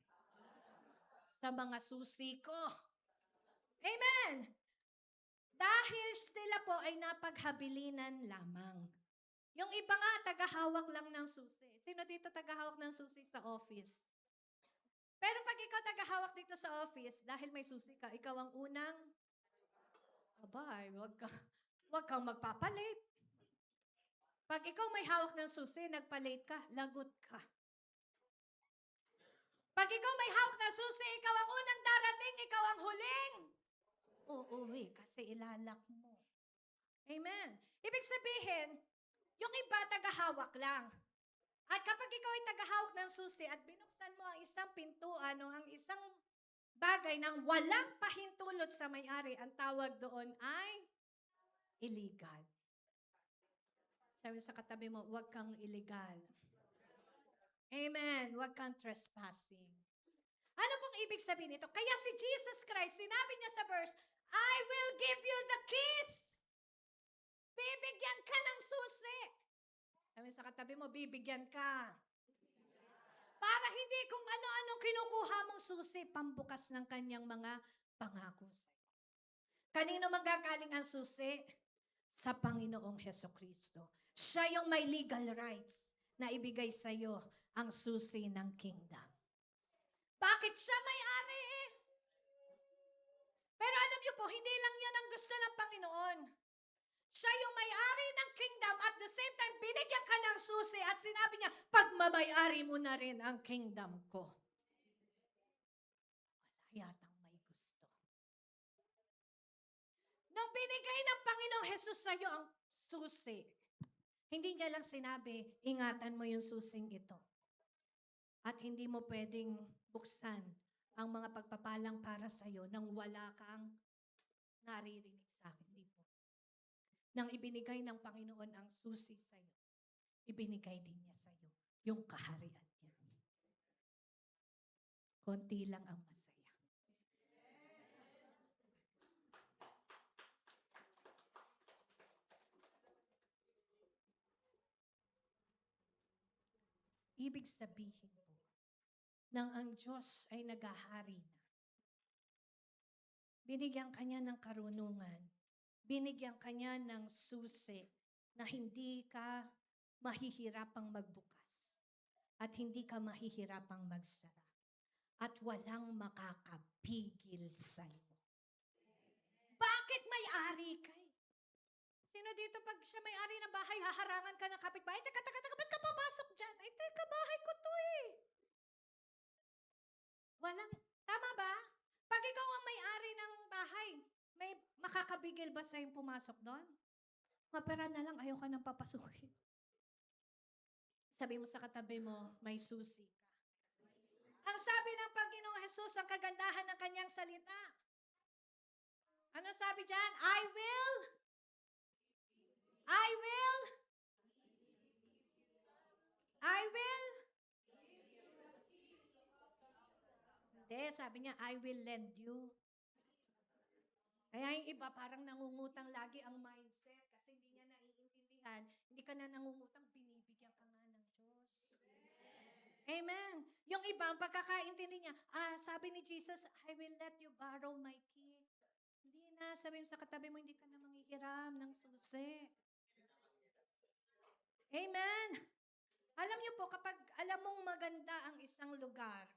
sa mga susi ko. Amen! Dahil sila po ay napaghabilinan lamang. Yung iba nga, tagahawak lang ng susi. Sino dito tagahawak ng susi sa office? Pero pag ikaw tagahawak dito sa office, dahil may susi ka, ikaw ang unang, abay, wag kang magpapalit. Pag ikaw may hawak ng susi, nagpalit ka, lagot ka. Pag ikaw may hawak ng susi, ikaw ang unang darating, ikaw ang huling uuwi kasi ilalak mo. Amen. Ibig sabihin, yung iba tagahawak lang. At kapag ikaw ay tagahawak ng susi at binuksan mo ang isang pintuan o ang isang bagay ng walang pahintulot sa may-ari, ang tawag doon ay illegal. Sabi sa katabi mo, huwag kang illegal. Amen. Huwag kang trespassing. Ano pong ibig sabihin nito? Kaya si Jesus Christ, sinabi niya sa verse, I will give you the keys. Bibigyan ka ng susi. Sabi sa katabi mo, bibigyan ka. Para hindi kung ano-anong kinukuha mong susi, pambukas ng kanyang mga pangako sa'yo. Kanino manggagaling ang susi? Sa Panginoong Hesukristo. Siya yung may legal rights na ibigay sa'yo ang susi ng kingdom. Bakit siya may-ari eh? Pero alam niyo po, hindi lang yan ang gusto ng Panginoon. Siya yung may-ari ng kingdom at the same time, binigyan ka ng susi at sinabi niya, pagmamay-ari mo na rin ang kingdom ko. Wala yatang may gusto. Nung binigay ng Panginoong Jesus sa iyo ang susi, hindi niya lang sinabi, ingatan mo yung susing ito. At hindi mo pwedeng buksan ang mga pagpapalang para sa iyo nang wala kang naririnig sa akin. Hindi po. Nang ibinigay ng Panginoon ang susi sa iyo, ibinigay din niya sa iyo yung kaharian niya. Konti lang ang masaya. Ibig sabihin po, nang ang Diyos ay naghahari na, binigyan kanya ng karunungan, binigyan kanya ng susi na hindi ka mahihirapang magbukas at hindi ka mahihirapang magsara at walang makakapigil sa'yo. Bakit may-ari ka? Sino dito pag siya may-ari ng bahay, haharangan ka ng kapitbahay? Teka, ba't ka papasok dyan? Ay, teka, bahay ko to eh. Walang, tama ba? Pag ikaw ang may-ari ng bahay, may makakabigil ba sa'yo pumasok doon? Mapera na lang, ayaw ka nang papasukin. Sabi mo sa katabi mo, may susi ka. Ang sabi ng Panginoong Jesus, ang kagandahan ng kanyang salita. Ano sabi dyan? I will. Hindi, sabi niya, I will lend you. Kaya yung iba parang nangungutang lagi ang mindset kasi hindi niya naiintindihan. Hindi ka na nangungutang, binibigyan ka nga ng Diyos. Amen. Yung iba, ang pagkakaintindi niya, sabi ni Jesus, I will let you borrow my key. Hindi na, sabi mo sa katabi mo, hindi ka na manghihiram ng susi. Amen. Alam niyo po, kapag alam mong maganda ang isang lugar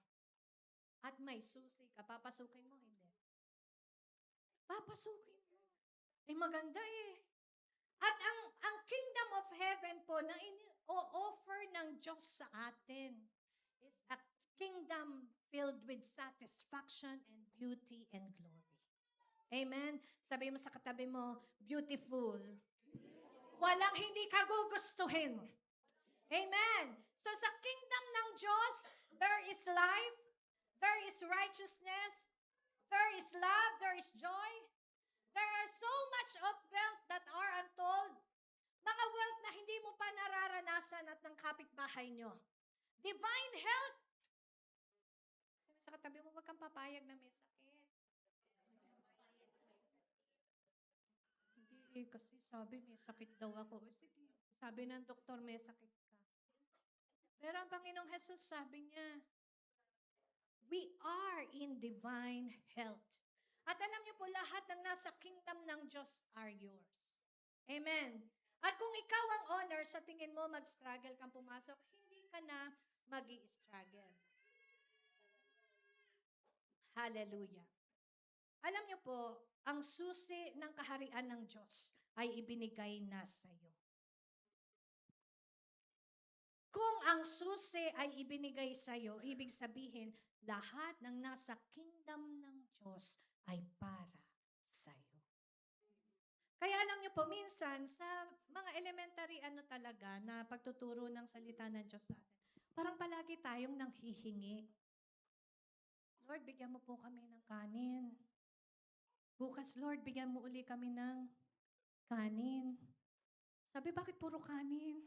at may susi ka, papasukin mo, hindi. Papasukin mo. Eh, maganda eh. At ang kingdom of heaven po na o-offer ng Diyos sa atin is a kingdom filled with satisfaction and beauty and glory. Amen? Sabi mo sa katabi mo, beautiful. Walang hindi ka gugustuhin. Amen? So sa kingdom ng Diyos, there is life, there is righteousness, there is love, there is joy. There are so much of wealth that are untold. Mga wealth na hindi mo pa nararanasan at ng kapitbahay nyo. Divine health. Sabi sa katabi mo, wag kang papayag na may sakit. Hindi kasi sabi may sakit daw ako. Sige, sabi ng doktor may sakit ka. Pero ang Panginoong Jesus sabi niya, we are in divine health. At alam niyo po, lahat ng nasa kingdom ng Diyos are yours. Amen. At kung ikaw ang owner, sa tingin mo mag-struggle kang pumasok, hindi ka na mag-i-struggle. Hallelujah. Alam niyo po, ang susi ng kaharian ng Diyos ay ibinigay na sa iyo. Kung ang susi ay ibinigay sa iyo, ibig sabihin, lahat ng nasa kingdom ng Diyos ay para sa iyo. Kaya alam niyo po, minsan sa mga elementary talaga na pagtuturo ng salita ng Diyos sa atin, parang palagi tayong nanghihingi. Lord, bigyan mo po kami ng kanin. Bukas, Lord, bigyan mo uli kami ng kanin. Sabi, bakit puro kanin?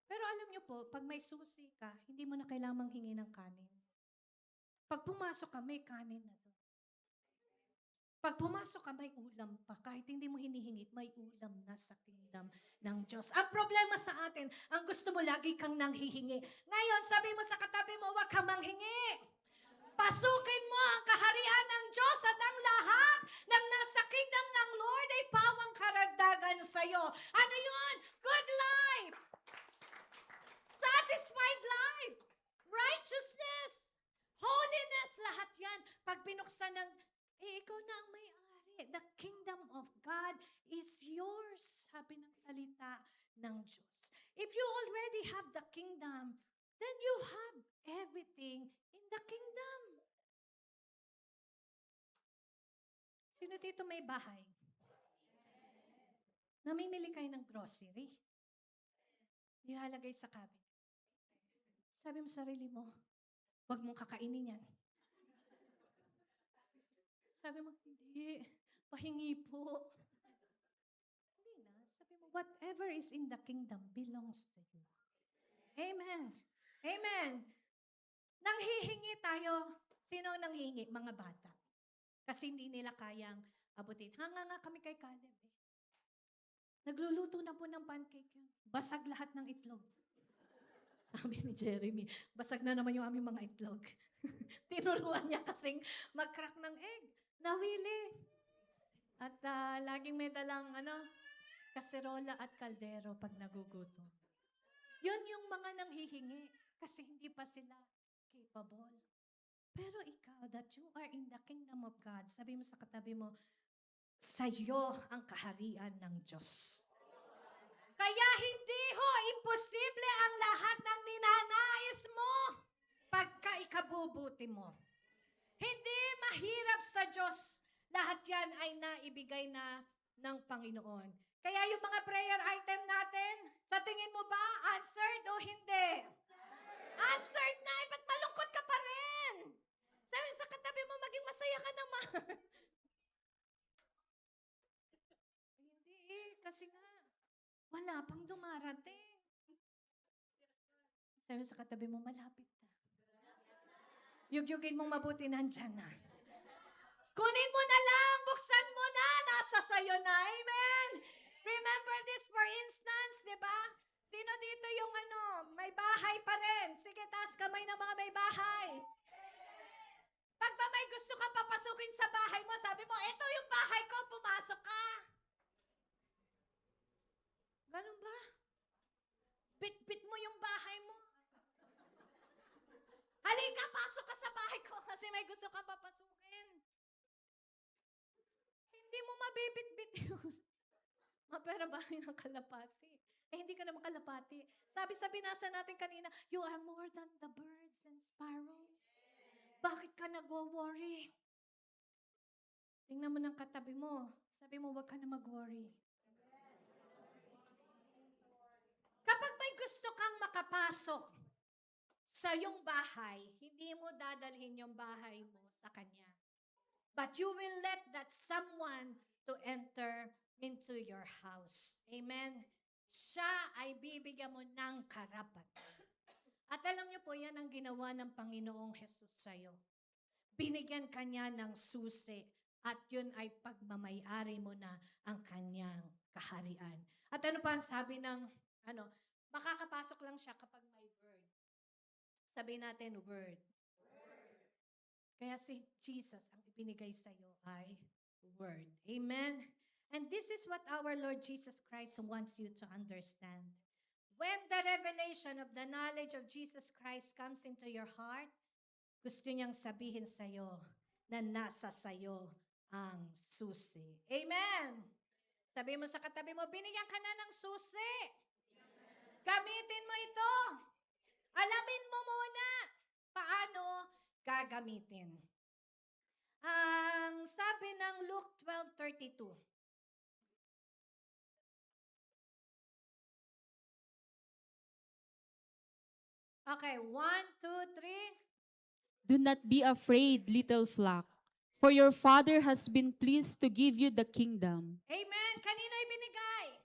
Pero alam niyo po, pag may susi ka, hindi mo na kailangang manghingi ng kanin. Pag pumasok ka, may kanin na doon. Pag pumasok ka, may ulam pa. Kahit hindi mo hinihingi, may ulam na sa kingdom ng Diyos. Ang problema sa atin, ang gusto mo lagi kang nanghihingi. Ngayon, sabi mo sa katabi mo, huwag kang manghingi. Pasukin mo ang kaharian ng Diyos at ang lahat ng nasa kingdom ng Lord ay pawang karagdagan sa iyo. Ano yun? Good life! Satisfied life! Righteousness! Holiness! Lahat yan. Pag binuksan ng, ikaw na ang may-ari. The kingdom of God is yours. Sabi ng salita ng Diyos. If you already have the kingdom, then you have everything in the kingdom. Sino dito may bahay? Namimili kayo ng grocery? Ilalagay sa cabinet. Sabi mo sa sarili mo, huwag mong kakainin yan. Sabi mo, hindi, pahingi po. Hindi na. Sabi mo, whatever is in the kingdom belongs to you. Amen. Amen. Nanghihingi tayo. Sino ang nanghihingi? Mga bata. Kasi hindi nila kayang abutin. Hanga nga kami kay Caleb eh. Nagluluto na po ng pancake yun. Basag lahat ng itlog. Sabi ni Jeremy, basag na naman yung aming mga itlog. Tinuruan niya kasing mag-crack ng egg. Nawili. At laging may dalang kaserola at kaldero pag nagugutom. Yun yung mga nanghihingi kasi hindi pa sila capable. Pero ikaw, that you are in the kingdom of God, sabi mo sa katabi mo, sa'yo ang kaharian ng Diyos. Kaya hindi ho imposible ang lahat ng ninanais mo pagka ikabubuti mo. Hindi mahirap sa Diyos. Lahat yan ay naibigay na ng Panginoon. Kaya yung mga prayer item natin, sa tingin mo ba, answered o hindi? Answered na, ba't malungkot ka pa rin? Sabi sa katabi mo, maging masaya ka naman. Hindi kasi nga, wala pang dumarating. Sabi sa katabi mo, malapit na. Yugyugin mong mabuti, nandyan na. Kunin mo na lang, buksan mo na, nasa sayo na. Amen. Remember this for instance, di ba? Sino dito yung may bahay pa rin? Sige, taas kamay ng mga may bahay. Pag ba may gusto kang papasukin sa bahay mo, sabi mo, ito yung bahay ko, pumasok ka. Ganun ba? Bit-bit mo yung bahay mo. Halika, pasok ka sa bahay ko kasi may gusto kang papasukin. Hindi mo mabibit-bit yun. Mapera bahay ng kalapati. Hindi ka naman kalapati. Sabi sa binasa natin kanina, you are more than the birds and sparrows. Bakit ka nag-worry? Tingnan mo ng katabi mo. Sabi mo, wag ka na mag-worry. Kapag may gusto kang makapasok sa iyong bahay, hindi mo dadalhin yung bahay mo sa kanya. But you will let that someone to enter into your house. Amen? Siya ay bibigyan mo ng karapatan. At alam niyo po, yan ang ginawa ng Panginoong Jesus sa'yo. Binigyan kanya ng susi at yun ay pagmamayari mo na ang kanyang kaharian. At ano pa ang sabi ng, makakapasok lang siya kapag may word. Sabi natin, word. Kaya si Jesus, ang ibinigay sa'yo ay word. Amen? And this is what our Lord Jesus Christ wants you to understand. When the revelation of the knowledge of Jesus Christ comes into your heart, gusto niyang sabihin sa'yo na nasa sa'yo ang susi. Amen! Sabi mo sa katabi mo, binigyan ka na ng susi. Gamitin mo ito. Alamin mo muna paano gagamitin. Ang sabi ng Luke 12:32. Okay, 1, 2, 3. Do not be afraid, little flock, for your Father has been pleased to give you the kingdom. Amen. Kanino ibinigay?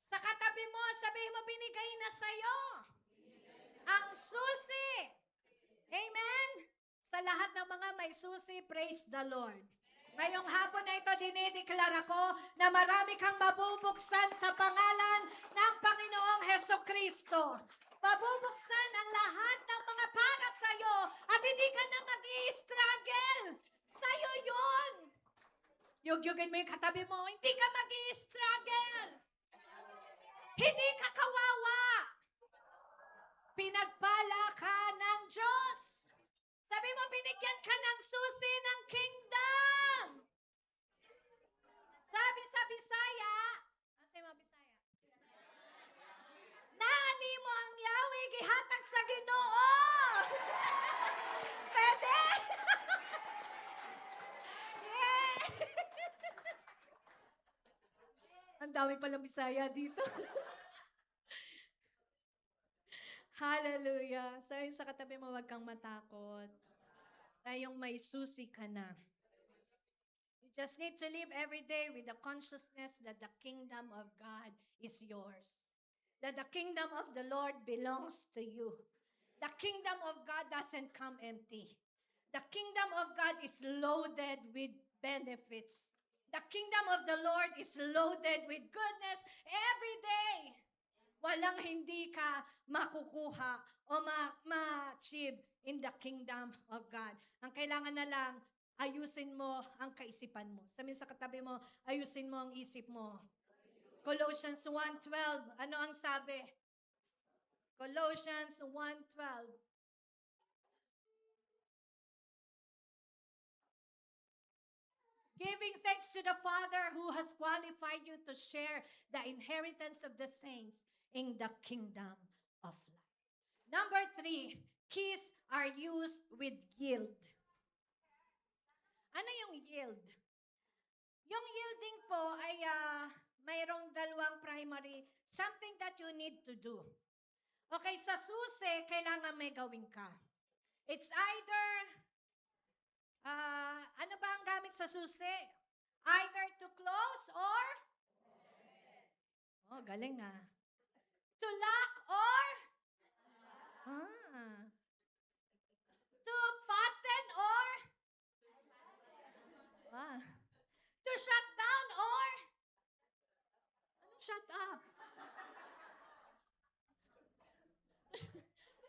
Sa katabi mo, sabihin mo, binigay na sa'yo. Ang susi. Amen. Sa lahat ng mga may susi, praise the Lord. Ngayong hapon na ito, dinideklara ko na marami kang mabubuksan sa pangalan ng Panginoong Hesukristo. Mabubuksan ang lahat ng mga para sa'yo at hindi ka na mag-i-struggle. Sa'yo yun. Yugyugin mo yung katabi mo, hindi ka mag-i-struggle. Hindi ka kawawa. Pinagpala ka ng Diyos. Sabi mo, binigyan ka ng susi ng kingdom. Sabi sa Bisaya, sabi mo Bisaya, nani mo ang Yahweh gihatag sa Ginoo. Pwede? Yeah! Ang dami palang Bisaya dito. Hallelujah. Sabi sa katabi mo, huwag kang matakot. Ngayong may susi ka na. You just need to live every day with the consciousness that the kingdom of God is yours. That the kingdom of the Lord belongs to you. The kingdom of God doesn't come empty. The kingdom of God is loaded with benefits. The kingdom of the Lord is loaded with goodness every day. Walang hindi ka makukuha o ma-achieve in the kingdom of God. Ang kailangan na lang, ayusin mo ang kaisipan mo. Sabihin sa katabi mo, ayusin mo ang isip mo. Colossians 1:12. Ano ang sabi? Colossians 1:12. Giving thanks to the Father who has qualified you to share the inheritance of the saints in the kingdom of light. Number 3, keys are used with yield. Ano yung yield? Yung yielding po ay mayroong dalawang primary, something that you need to do. Okay, sa susi, kailangan may gawin ka. It's either, ano ba ang gamit sa susi? Either to close or? Oh, galing na. To lock or? To fasten or? To shut down or? Shut up.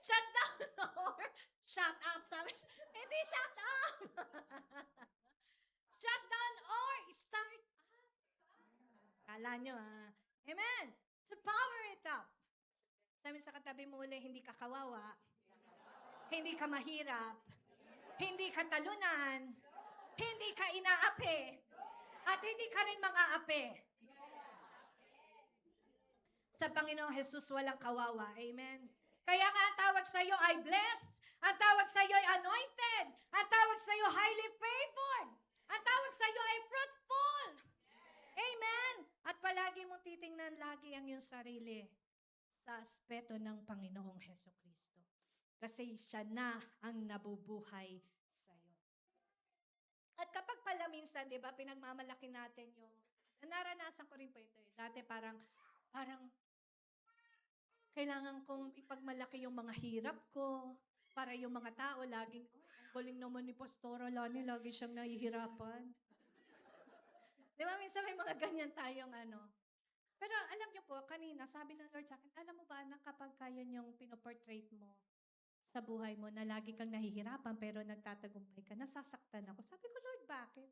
Shut down or? Shut up. Sabi, hindi shut up. Shut down or start up. Kala nyo Amen. To power it up. Sabi sa katabi mo uli, hindi ka kawawa. Hindi ka mahirap. Hindi ka talunan. Hindi ka inaapi. At hindi ka rin mang-aapi. Sa Panginoong Jesus, walang kawawa. Amen. Kaya nga ang tawag sa iyo ay blessed. Ang tawag sa iyo ay anointed. Ang tawag sa iyo highly favored. Ang tawag sa iyo ay fruitful. Amen. At palagi mong titingnan lagi ang iyong sarili sa aspeto ng Panginoong Hesukristo. Kasi siya na ang nabubuhay sa iyo. At kapag pala minsan, di ba, pinagmamalaki natin yung, naranasan ko rin po ito. Dati parang, kailangan kong ipagmalaki yung mga hirap ko para yung mga tao laging, ang galing naman ni Pastora Lani, lagi siyang nahihirapan. Di ba, minsan may mga ganyan tayong Pero alam niyo po, kanina, sabi ng Lord sa akin, alam mo ba na kapag kaya niyong pinoportrait mo sa buhay mo na lagi kang nahihirapan pero nagtatagumpay ka, nasasaktan ako. Sabi ko, Lord, bakit?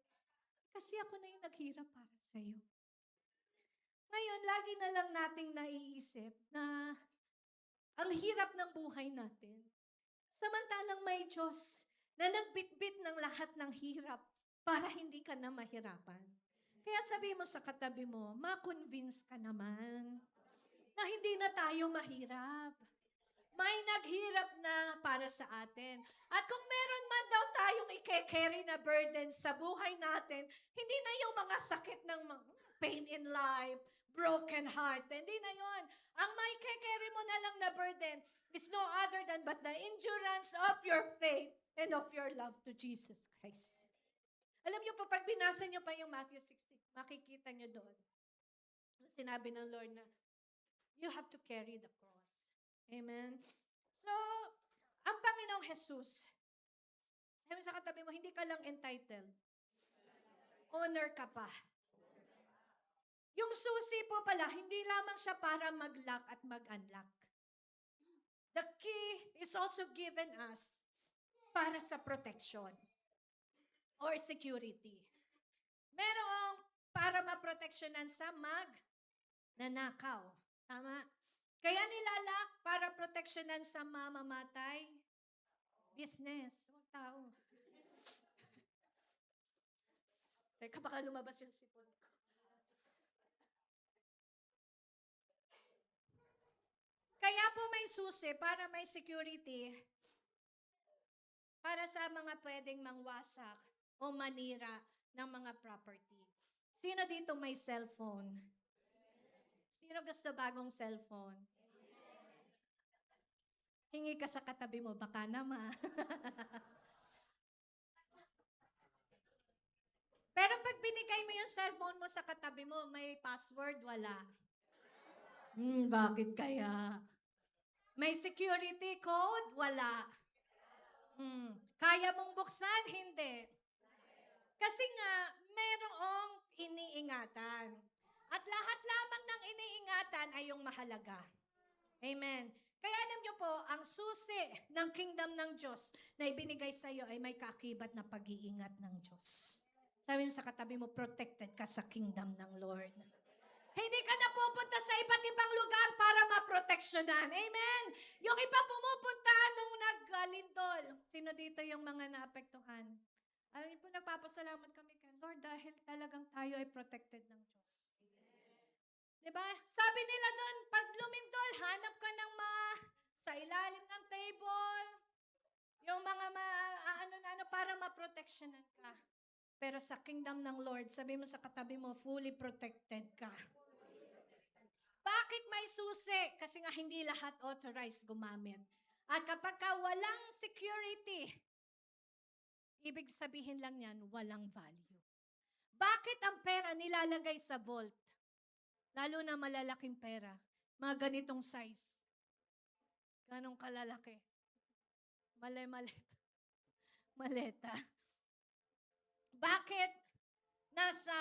Kasi ako na yung naghirap para sa iyo. Ngayon, lagi na lang nating naiisip na ang hirap ng buhay natin. Samantalang may Diyos na nagbitbit ng lahat ng hirap para hindi ka na mahirapan. Kaya sabi mo sa katabi mo, ma-convince ka naman na hindi na tayo mahirap. May naghirap na para sa atin. At kung meron man daw tayong i-carry na burden sa buhay natin, hindi na yung mga sakit ng pain in life, broken heart. Hindi na yon. Ang may carry mo na lang na burden is no other than but the endurance of your faith and of your love to Jesus Christ. Alam niyo po, pag binasa niyo pa yung Matthew 16, makikita niyo doon. Sinabi ng Lord na, you have to carry the cross. Amen? So, ang Panginoong Jesus, sabi sa katabi mo, hindi ka lang entitled. Honor ka pa. Yung susi po pala, hindi lamang siya para mag-lock at mag-unlock. The key is also given us para sa protection or security. Merong para maproteksyonan sa nanakaw. Tama? Kaya nilalak para proteksyonan sa mamamatay. Business. Huwag tao. Teka, baka lumabas yung sipon ko. Kaya po may susi para may security para sa mga pwedeng mangwasak o manira ng mga property. Sino dito may cellphone? Sino gusto bagong cellphone? Hingi ka sa katabi mo, baka naman. Pero pag binigay mo yung cellphone mo sa katabi mo, may password, wala. Bakit kaya? May security code, wala. Kaya mong buksan? Hindi. Kasi nga, merong iniingatan. At lahat lamang ng iniingatan ay yung mahalaga. Amen. Kaya alam niyo po, ang susi ng kingdom ng Diyos na ibinigay sa iyo ay may kaakibat na pag-iingat ng Diyos. Sabi mo sa katabi mo, protected ka sa kingdom ng Lord. Hindi ka na pupunta sa iba't ibang lugar para maproteksyonan. Amen? Yung iba pumupunta nung naggalindol. Sino dito yung mga naapektuhan? Alam niyo po, nagpapasalamat kami kay Lord dahil talagang tayo ay protected ng Diyos. Diba? Sabi nila doon, pag lumindol, hanap ka ng mga sa ilalim ng table, yung mga ano para maproteksyonan ka. Pero sa kingdom ng Lord, sabi mo sa katabi mo, fully protected ka. Bakit may susi? Kasi nga hindi lahat authorized gumamit. At kapag ka walang security, ibig sabihin lang yan, walang value. Bakit ang pera nilalagay sa vault? Lalo na malalaking pera. Mga ganitong size. Ganong kalalaki. Maleta. Bakit nasa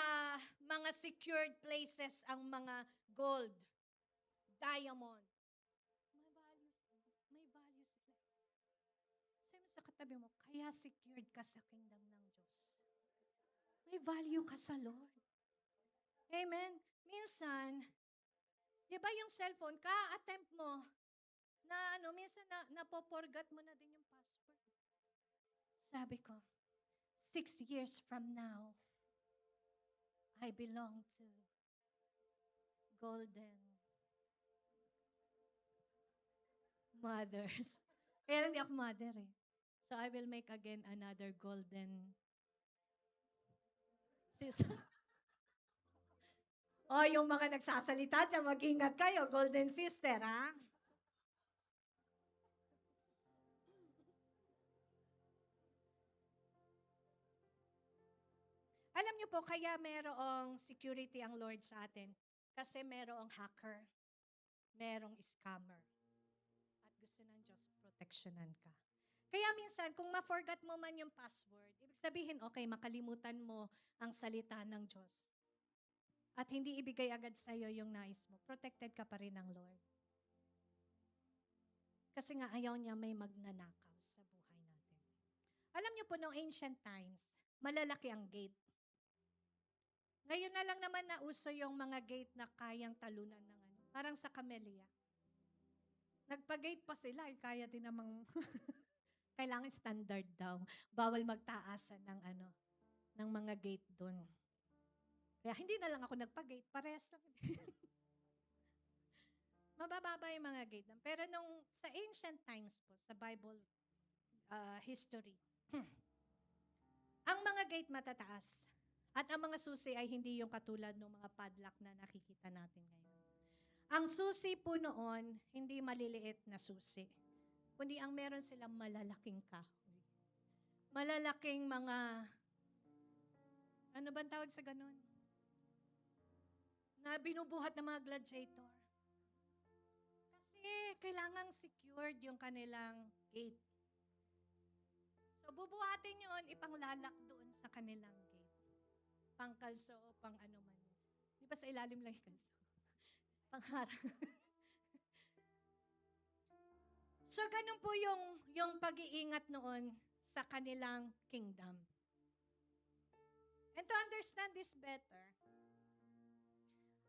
mga secured places ang mga gold, diamond? May value sila. Sabi mo sa katabi mo, kaya secured ka sa kingdom ng Diyos. May value ka sa Lord. Amen? Minsan, di ba yung cellphone, ka-attempt mo, na minsan napoporgat mo na din yung password. Sabi ko, 6 years from now, I belong to golden mothers. Kaya hindi ako mother eh. So I will make again another golden sister. Yung mga nagsasalita dyan, mag-ingat kayo, golden sister, ha? Alam niyo po, kaya merong security ang Lord sa atin. Kasi merong hacker, merong scammer. At gusto ng Diyos, proteksyonan ka. Kaya minsan, kung ma-forgot mo man yung password, ibig sabihin, okay, makalimutan mo ang salita ng Diyos. At hindi ibigay agad sa'yo yung nais mo. Protected ka pa rin ng Lord. Kasi nga, ayaw niya may magnanakaw sa buhay natin. Alam niyo po, noong ancient times, malalaki ang gate. Ngayon na lang naman nauso yung mga gate na kayang talunan ng ano. Parang sa Camellia. Nagpa-gate pa sila, kaya din namang kailangan standard daw. Bawal magtaasan ng ng mga gate doon. Kaya hindi na lang ako nagpa-gate, parehas lang. Mabababa yung mga gate lang. Pero sa ancient times po, sa Bible history, ang mga gate matataas. At ang mga susi ay hindi yung katulad ng mga padlock na nakikita natin ngayon. Ang susi po noon, hindi maliliit na susi. Kundi ang meron silang malalaking kahoy. Malalaking mga, ano ba tawag sa ganun? Na binubuhat ng mga gladiator. Kasi kailangang secured yung kanilang gate. So bubuhatin yun, ipanglalak doon sa kanilang gate. Pangkalso o pang ano man. Di ba sa ilalim lang yung kalso? Pangharang. So ganun po yung pag-iingat noon sa kanilang kingdom. And to understand this better,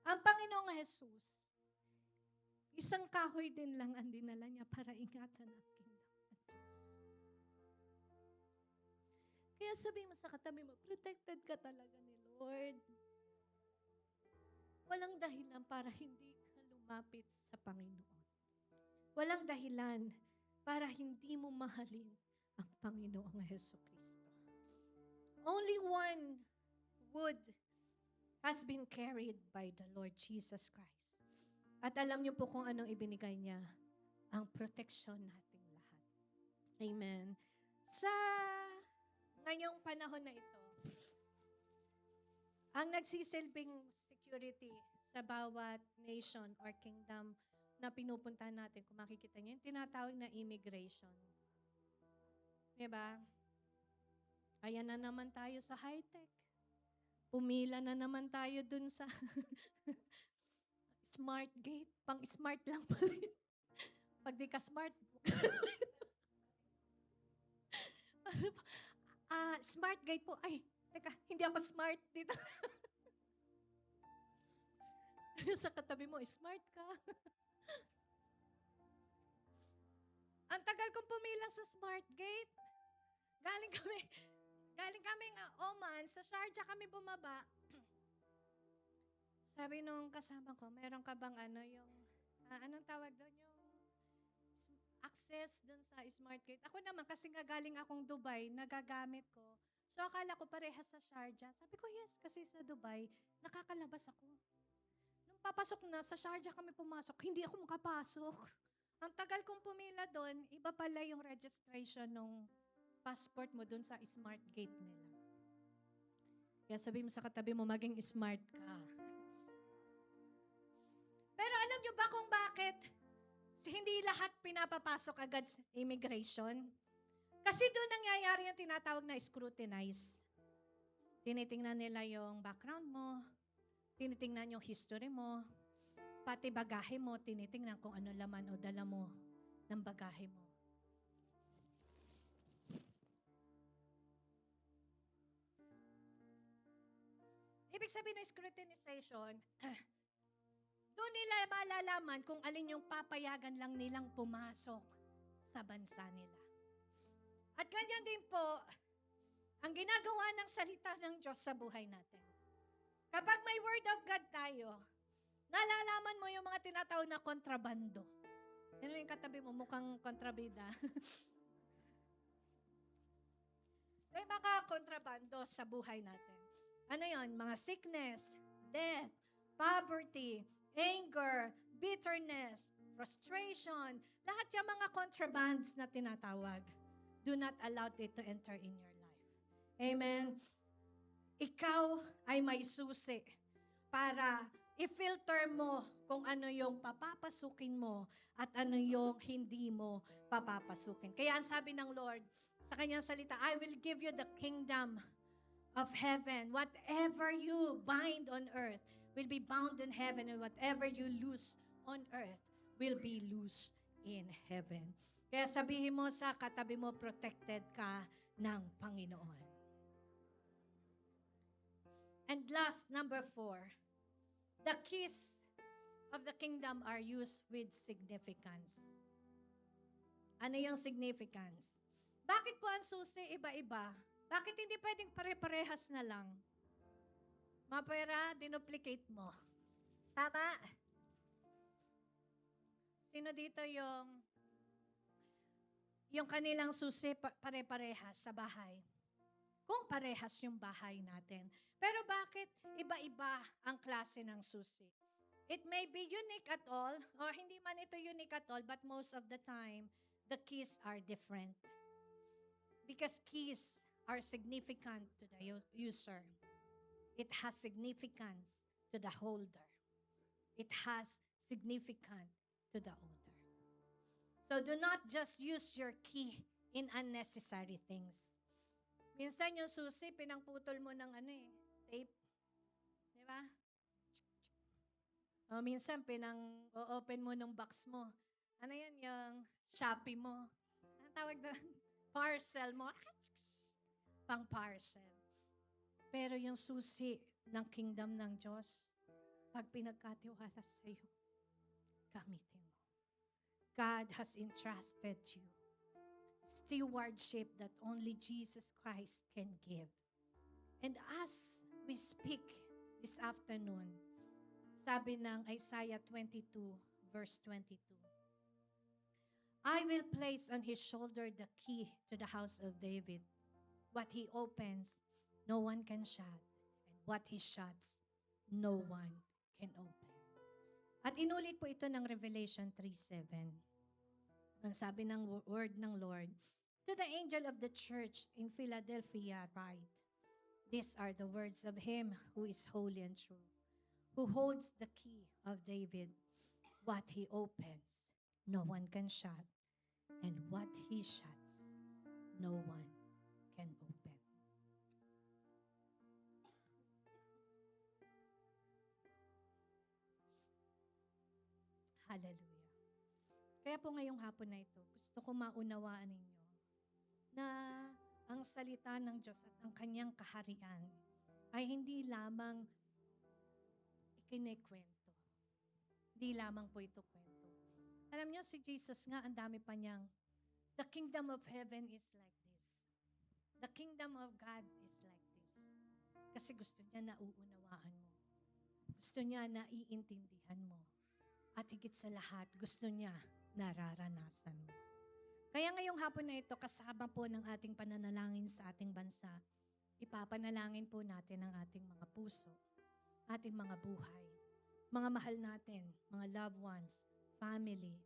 ang Panginoong Jesus, isang kahoy din lang ang dinala niya para ingatan ang kingdom ng Diyos. Kaya sabi mo sa katabi mo, protected ka talaga ni Lord. Walang dahilan para hindi ka lumapit sa Panginoon. Walang dahilan para hindi mo mahalin ang Panginoong Jesucristo. Only one wood has been carried by the Lord Jesus Christ. At alam niyo po kung anong ibinigay niya, ang proteksyon nating lahat. Amen. Sa ngayong panahon na ito, ang nagsisilbing security sa bawat nation or kingdom na pinupuntahan natin, kung makikita niyo, yung tinatawag na immigration. Diba? Ayan na naman tayo sa high-tech. Pumila na naman tayo dun sa smart gate. Pang-smart lang pala yun. Pag di ka smart, smart gate po. Ay, teka, hindi ako smart dito. Sa katabi mo, smart ka. Ang tagal kong pumila sa Smart Gate. Galing kami Oman, sa Sharjah kami bumaba. Sabi nung kasama ko, meron ka bang anong tawag doon? Yung access doon sa Smart Gate. Ako naman, kasi nga galing akong Dubai, nagagamit ko. So, akala ko parehas sa Sharjah. Sabi ko, yes, kasi sa Dubai, nakakalabas ako. Nung papasok na, sa Sharjah kami pumasok, hindi ako makapasok. Ang tagal kong pumila doon, iba pala yung registration ng passport mo doon sa Smart Gate nila. Kaya sabi mo sa katabi mo, maging smart ka. Pero alam nyo ba kung bakit hindi lahat pinapapasok agad sa immigration? Kasi doon nangyayari yung tinatawag na scrutinize. Tinitingnan nila yung background mo, tinitingnan yung history mo, pati bagahe mo, tinitingnan kung ano laman o dala mo ng bagahe mo. Ibig sabihin ng scrutinization, doon nila malalaman kung alin yung papayagan lang nilang pumasok sa bansa nila. At ganyan din po, ang ginagawa ng salita ng Diyos sa buhay natin. Kapag may word of God tayo, nalalaman mo yung mga tinatawag na kontrabando. Yan yung katabi mo, mukhang kontrabida. May mga kontrabando sa buhay natin. Ano yon? Mga sickness, death, poverty, anger, bitterness, frustration, lahat yung mga contrabands na tinatawag. Do not allow it to enter in your life. Amen? Ikaw ay may susi para i-filter mo kung ano yung papapasukin mo at ano yung hindi mo papapasukin. Kaya ang sabi ng Lord sa kanyang salita, I will give you the kingdom of heaven. Whatever you bind on earth will be bound in heaven, and whatever you loose on earth will be loose in heaven. Kaya sabihin mo sa katabi mo, protected ka ng Panginoon. And last, number 4, the keys of the kingdom are used with significance. Ano yung significance? Bakit po ang susi iba-iba? Bakit hindi pwedeng pare-parehas na lang? Mapera, dinuplicate mo. Tama? Sino dito yung kanilang susi pare-parehas sa bahay? Kung parehas yung bahay natin. Pero bakit iba-iba ang klase ng susi? It may be unique at all, or hindi man ito unique at all, but most of the time, the keys are different. Because keys are significant to the user. It has significance to the holder. It has significance to the owner. So do not just use your key in unnecessary things. Minsan yung susi, pinangputol mo ng tape. Di ba? O minsan, pinang-open mo ng box mo. Ano yan, yung Shopee mo. Anong tawag doon? Parcel mo. Pang parcel. Pero yung susi ng kingdom ng Diyos, pag pinagkatiwala sa iyo, gamitin mo. God has entrusted you stewardship that only Jesus Christ can give. And as we speak this afternoon, sabi ng Isaiah 22, verse 22, I will place on his shoulder the key to the house of David. What he opens, no one can shut. And what he shuts, no one can open. At inulit po ito ng Revelation 3:7. Ang sabi ng word ng Lord, to the angel of the church in Philadelphia write, these are the words of him who is holy and true, who holds the key of David. What he opens, no one can shut. And what he shuts, no one can open. Hallelujah. Kaya po ngayong hapon na ito, gusto ko maunawaan ninyo na ang salita ng Diyos at ang kanyang kaharian ay hindi lamang ikinikwento. Di lamang po ito kwento. Alam niyo, si Jesus nga, ang dami pa niyang, the kingdom of heaven is like this. The kingdom of God is like this. Kasi gusto niya nauunawaan mo. Gusto niya naiintindihan mo. At higit sa lahat, gusto niya nararanasan mo. Kaya ngayong hapon na ito, kasama po ng ating pananalangin sa ating bansa, ipapanalangin po natin ang ating mga puso, ating mga buhay, mga mahal natin, mga loved ones, family,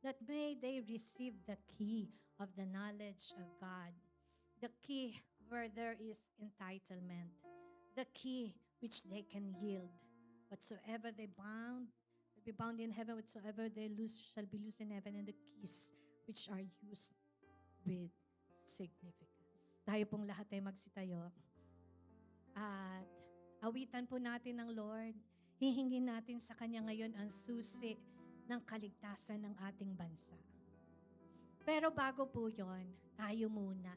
that may they receive the key of the knowledge of God, the key where there is entitlement, the key which they can yield. Whatsoever they bound, will be bound in heaven, whatsoever they loose shall be loose in heaven, and the keys which are used with significance. Tayo pong lahat ay magsitayo. At awitan po natin ng Lord. Hihingin natin sa Kanya ngayon ang susi ng kaligtasan ng ating bansa. Pero bago po yon, tayo muna.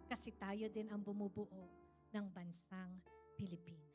Kasi tayo din ang bumubuo ng bansang Pilipinas.